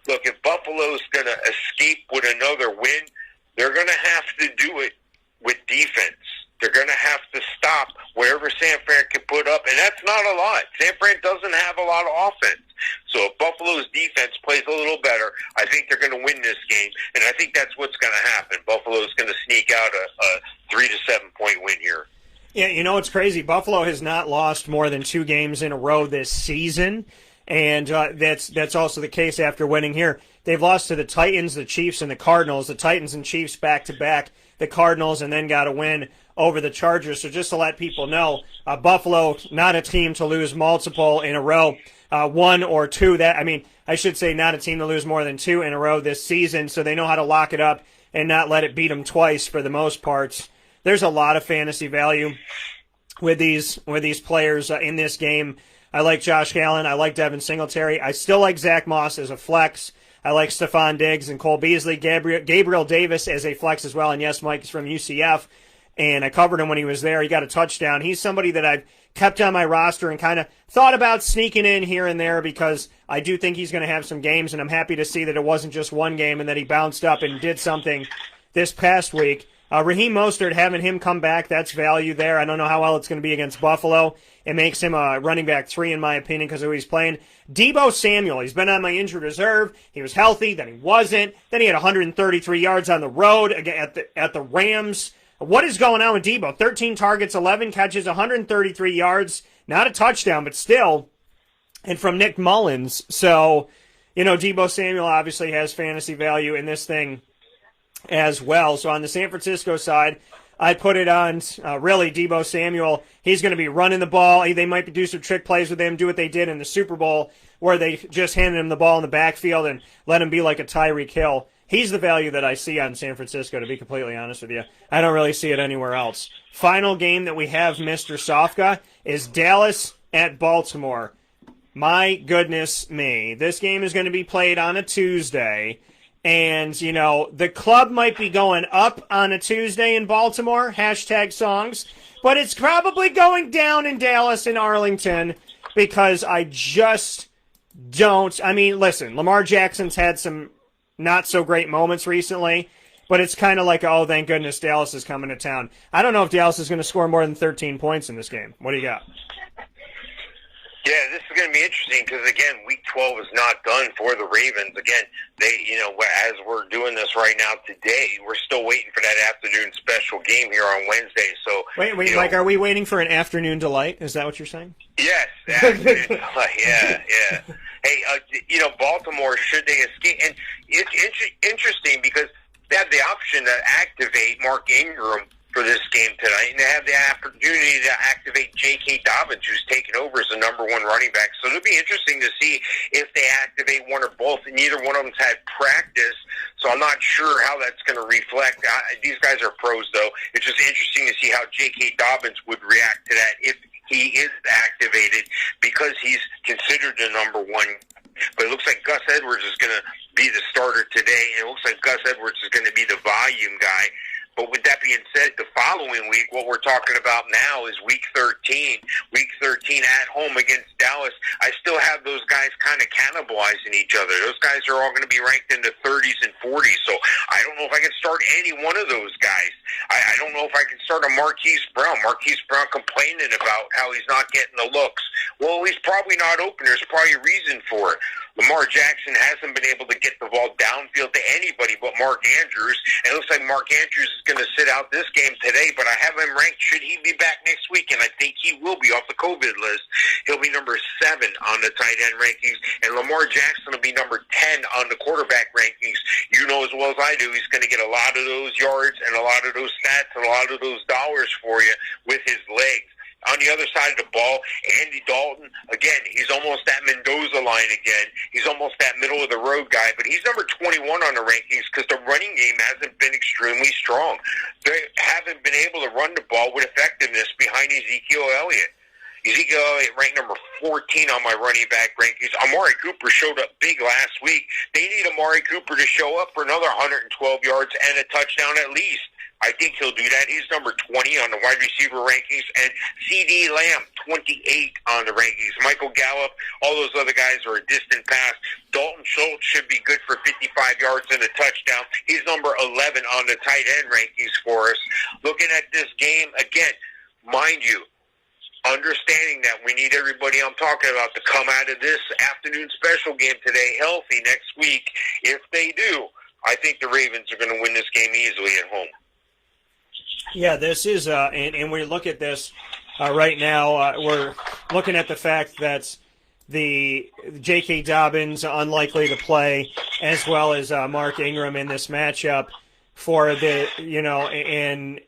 Look, if Buffalo's going to escape with another win, they're going to have to do it with defense. They're going to have to stop wherever San Fran can put up, and that's not a lot. San Fran doesn't have a lot of offense. So if Buffalo's defense plays a little better, I think they're going to win this game, and I think that's what's going to happen. Buffalo's going to sneak out a 3 to 7 point win here. Yeah, it's crazy. Buffalo has not lost more than 2 games in a row this season, and that's also the case after winning here. They've lost to the Titans, the Chiefs, and the Cardinals. The Titans and Chiefs back-to-back, the Cardinals, and then got a win over the Chargers. So just to let people know, Buffalo, not a team to lose multiple in a row, 1 or 2. I should say not a team to lose more than 2 in a row this season, so they know how to lock it up and not let it beat them twice for the most part. There's a lot of fantasy value with these players in this game. I like Josh Allen. I like Devin Singletary. I still like Zach Moss as a flex. I like Stephon Diggs and Cole Beasley. Gabriel Davis as a flex as well. And yes, Mike is from UCF, and I covered him when he was there. He got a touchdown. He's somebody that I've kept on my roster and kind of thought about sneaking in here and there because I do think he's going to have some games, and I'm happy to see that it wasn't just one game and that he bounced up and did something this past week. Raheem Mostert, having him come back, that's value there. I don't know how well it's going to be against Buffalo. It makes him a running back 3, in my opinion, because of who he's playing. Deebo Samuel, he's been on my injured reserve. He was healthy, then he wasn't. Then he had 133 yards on the road at the Rams. What is going on with Deebo? 13 targets, 11 catches, 133 yards. Not a touchdown, but still. And from Nick Mullins. So, Deebo Samuel obviously has fantasy value in this thing as well. So on the San Francisco side, I put it on really Deebo Samuel. He's going to be running the ball. They might do some trick plays with him, do what they did in the Super Bowl where they just handed him the ball in the backfield and let him be like a Tyreek Hill. He's the value that I see on San Francisco, to be completely honest with you. I don't really see it anywhere else. Final game that we have, Mr. Sofka, is Dallas at Baltimore. My goodness me. This game is going to be played on a Tuesday. And, the club might be going up on a Tuesday in Baltimore, #songs, but it's probably going down in Dallas and Arlington because I just don't. I mean, listen, Lamar Jackson's had some not so great moments recently, but it's kind of like, oh, thank goodness Dallas is coming to town. I don't know if Dallas is going to score more than 13 points in this game. What do you got? Yeah, this is going to be interesting because, again, Week 12 is not done for the Ravens. Again, as we're doing this right now today, we're still waiting for that afternoon special game here on Wednesday. So Wait, Mike, are we waiting for an afternoon delight? Is that what you're saying? Yes, afternoon delight. Yeah. Hey, Baltimore, should they escape? And it's interesting because they have the option to activate Mark Ingram for this game tonight, and they have the opportunity to activate J.K. Dobbins, who's taken over as the number 1 running back. So it'll be interesting to see if they activate one or both. And neither one of them's had practice, so I'm not sure how that's going to reflect. These guys are pros, though. It's just interesting to see how J.K. Dobbins would react to that if he is activated, because he's considered the number 1. But it looks like Gus Edwards is going to be the starter today, and it looks like Gus Edwards is going to be the volume guy. But with that being said, the following week, what we're talking about now is Week 13. Week 13 at home against Dallas. I still have those guys kind of cannibalizing each other. Those guys are all going to be ranked in the 30s and 40s. So I don't know if I can start any one of those guys. I don't know if I can start a Marquise Brown. Marquise Brown complaining about how he's not getting the looks. Well, he's probably not open. There's probably a reason for it. Lamar Jackson hasn't been able to get the ball downfield to anybody but Mark Andrews. And it looks like Mark Andrews is going to sit out this game today, but I have him ranked, should he be back next week, and I think he will be off the COVID list. He'll be number 7 on the tight end rankings, and Lamar Jackson will be number 10 on the quarterback rankings. You know as well as I do, he's going to get a lot of those yards and a lot of those stats and a lot of those dollars for you with his legs. On the other side of the ball, Andy Dalton, again, he's almost that Mendoza line again. He's almost that middle-of-the-road guy, but he's number 21 on the rankings because the running game hasn't been extremely strong. They haven't been able to run the ball with effectiveness behind Ezekiel Elliott. Ezekiel Elliott ranked number 14 on my running back rankings. Amari Cooper showed up big last week. They need Amari Cooper to show up for another 112 yards and a touchdown at least. I think he'll do that. He's number 20 on the wide receiver rankings, and C.D. Lamb, 28 on the rankings. Michael Gallup, all those other guys are a distant pass. Dalton Schultz should be good for 55 yards and a touchdown. He's number 11 on the tight end rankings for us. Looking at this game, again, mind you, understanding that we need everybody I'm talking about to come out of this afternoon special game today healthy next week. If they do, I think the Ravens are going to win this game easily at home. Yeah, this is, and we look at this right now. We're looking at the fact that the J.K. Dobbins unlikely to play, as well as Mark Ingram in this matchup for the, and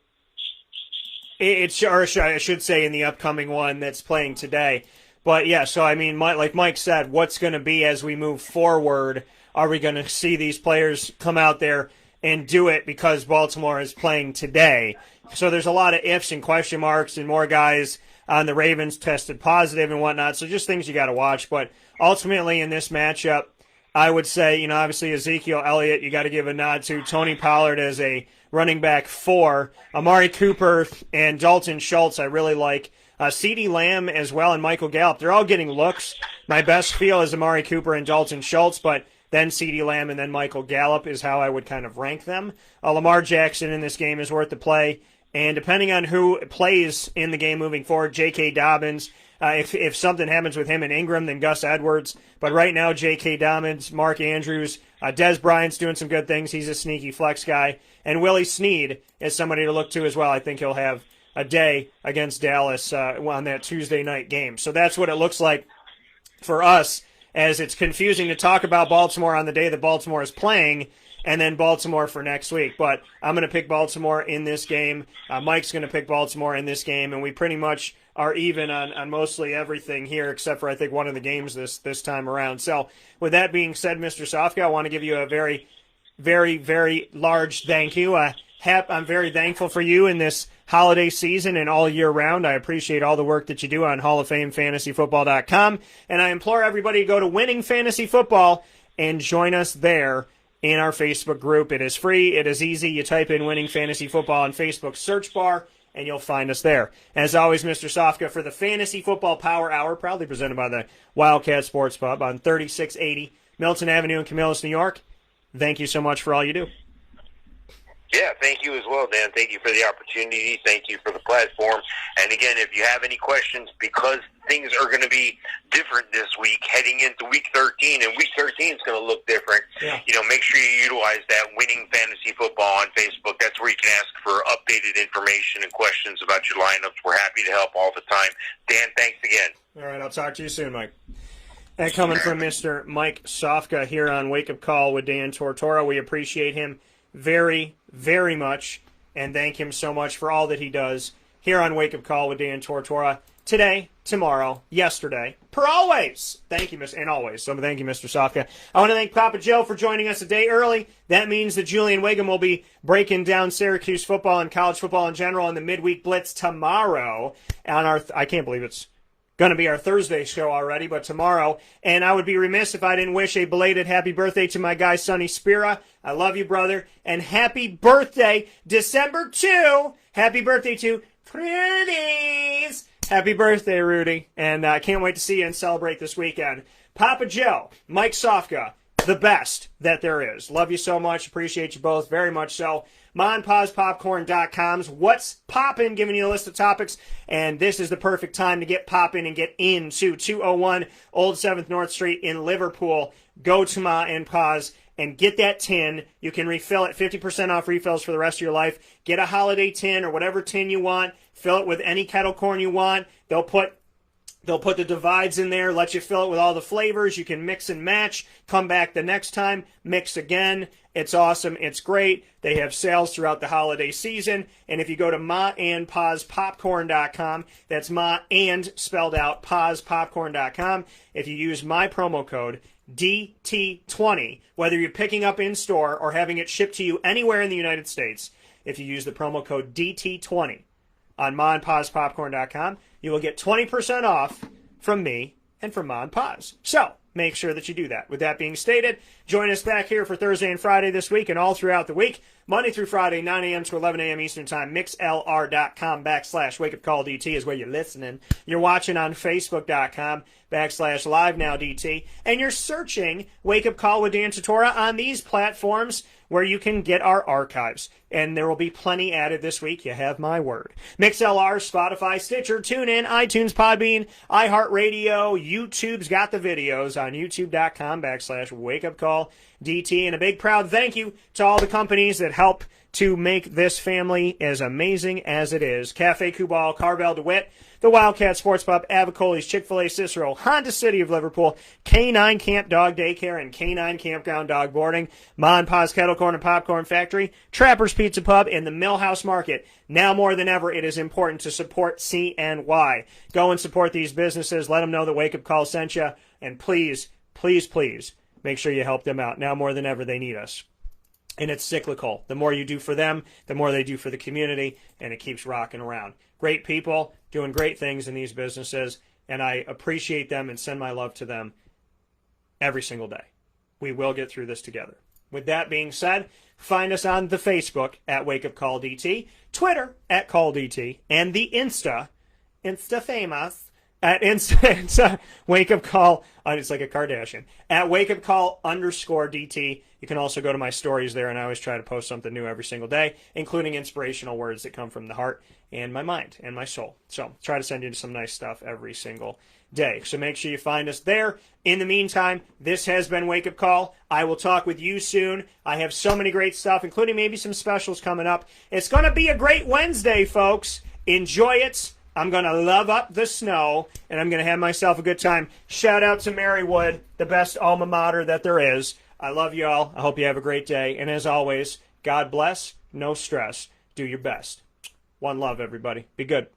it's, or I should say, in the upcoming one that's playing today. But yeah, so I mean, like Mike said, what's going to be as we move forward? Are we going to see these players come out there and do it because Baltimore is playing today. So there's a lot of ifs and question marks, and more guys on the Ravens tested positive and whatnot. So just things you got to watch. But ultimately in this matchup, I would say, obviously Ezekiel Elliott, you got to give a nod to. Tony Pollard as a running back 4. Amari Cooper and Dalton Schultz I really like. CeeDee Lamb as well and Michael Gallup. They're all getting looks. My best feel is Amari Cooper and Dalton Schultz, but then CeeDee Lamb and then Michael Gallup is how I would kind of rank them. Lamar Jackson in this game is worth the play. And depending on who plays in the game moving forward, J.K. Dobbins, if something happens with him and Ingram, then Gus Edwards. But right now, J.K. Dobbins, Mark Andrews, Dez Bryant's doing some good things. He's a sneaky flex guy. And Willie Snead is somebody to look to as well. I think he'll have a day against Dallas on that Tuesday night game. So that's what it looks like for us, as it's confusing to talk about Baltimore on the day that Baltimore is playing and then Baltimore for next week. But I'm going to pick Baltimore in this game. Mike's going to pick Baltimore in this game, and we pretty much are even on mostly everything here except for, I think, one of the games this time around. So with that being said, Mr. Sofka, I want to give you a very, very, very large thank you. I'm very thankful for you in this holiday season and all year round. I appreciate all the work that you do on HallOfFameFantasyFootball.com, and I implore everybody to go to Winning Fantasy Football and join us there in our Facebook group. It is free. It is easy. You type in Winning Fantasy Football on Facebook search bar, and you'll find us there. As always, Mr. Sofka, for the Fantasy Football Power Hour, proudly presented by the Wildcat Sports Pub on 3680 Milton Avenue in Camillus, New York. Thank you so much for all you do. Yeah, thank you as well, Dan. Thank you for the opportunity. Thank you for the platform. And again, if you have any questions, because things are going to be different this week, heading into Week 13, and Week 13 is going to look different, make sure you utilize that Winning Fantasy Football on Facebook. That's where you can ask for updated information and questions about your lineups. We're happy to help all the time. Dan, thanks again. All right, I'll talk to you soon, Mike. And coming from Mr. Mike Sofka here on Wake Up Call with Dan Tortora, we appreciate him very, very much, and thank him so much for all that he does here on Wake Up Call with Dan Tortora today, tomorrow, yesterday, per always. Thank you, and always. So thank you, Mr. Sofka. I want to thank Papa Joe for joining us a day early. That means that Julian Wiggum will be breaking down Syracuse football and college football in general in the Midweek Blitz tomorrow on our, I can't believe it's going to be our Thursday show already, but tomorrow. And I would be remiss if I didn't wish a belated happy birthday to my guy, Sonny Spira. I love you, brother. And happy birthday, December 2. Happy birthday to Rudy's. Happy birthday, Rudy. And I can't wait to see you and celebrate this weekend. Papa Joe, Mike Sofka, the best that there is. Love you so much. Appreciate you both very much so. MonPazPopcorn.com's What's Poppin', giving you a list of topics, and this is the perfect time to get poppin' and get into 201 Old 7th North Street in Liverpool. Go to Ma and Paz and get that tin. You can refill it, 50% off refills for the rest of your life. Get a holiday tin or whatever tin you want. Fill it with any kettle corn you want. They'll put the divides in there, let you fill it with all the flavors. You can mix and match. Come back the next time, mix again. It's awesome. It's great. They have sales throughout the holiday season. And if you go to maandpazpopcorn.com, that's ma and spelled out pazpopcorn.com. If you use my promo code DT20, whether you're picking up in store or having it shipped to you anywhere in the United States, if you use the promo code DT20 on maandpazpopcorn.com, you will get 20% off from me and from Ma and Paz. So make sure that you do that. With that being stated, join us back here for Thursday and Friday this week and all throughout the week, Monday through Friday, 9 a.m. to 11 a.m. Eastern Time. Mixlr.com/WakeUpCallDT is where you're listening. You're watching on Facebook.com/LiveNowDT. And you're searching Wake Up Call with Dan Tortora on these platforms where you can get our archives. And there will be plenty added this week. You have my word. MixLR, Spotify, Stitcher, TuneIn, iTunes, Podbean, iHeartRadio, YouTube's got the videos on YouTube.com/WakeUpCallDT. And a big proud thank you to all the companies that help to make this family as amazing as it is. Cafe Kubal, Carvel DeWitt, the Wildcat Sports Pub, Avicoli's, Chick-fil-A Cicero, Honda City of Liverpool, K9 Camp Dog Daycare, and K9 Campground Dog Boarding, Ma and Pa's Kettle Corn and Popcorn Factory, Trapper's Pizza Pub, and the Millhouse Market. Now more than ever, it is important to support CNY. Go and support these businesses. Let them know that Wake Up Call sent you. And please, please, please, make sure you help them out. Now more than ever, they need us. And it's cyclical. The more you do for them, the more they do for the community, and it keeps rocking around. Great people doing great things in these businesses, and I appreciate them and send my love to them every single day. We will get through this together. With that being said, find us on the Facebook at Wake Up Call DT, Twitter at Call DT, and the Insta famous, at Insta Wake Up Call, it's like a Kardashian, at Wake Up Call _DT. You can also go to my stories there, and I always try to post something new every single day, including inspirational words that come from the heart and my mind and my soul. So try to send you some nice stuff every single day. So make sure you find us there. In the meantime, this has been Wake Up Call. I will talk with you soon. I have so many great stuff, including maybe some specials coming up. It's going to be a great Wednesday, folks. Enjoy it. I'm going to love up the snow, and I'm going to have myself a good time. Shout out to Marywood, the best alma mater that there is. I love you all. I hope you have a great day. And as always, God bless, no stress. Do your best. One love, everybody. Be good.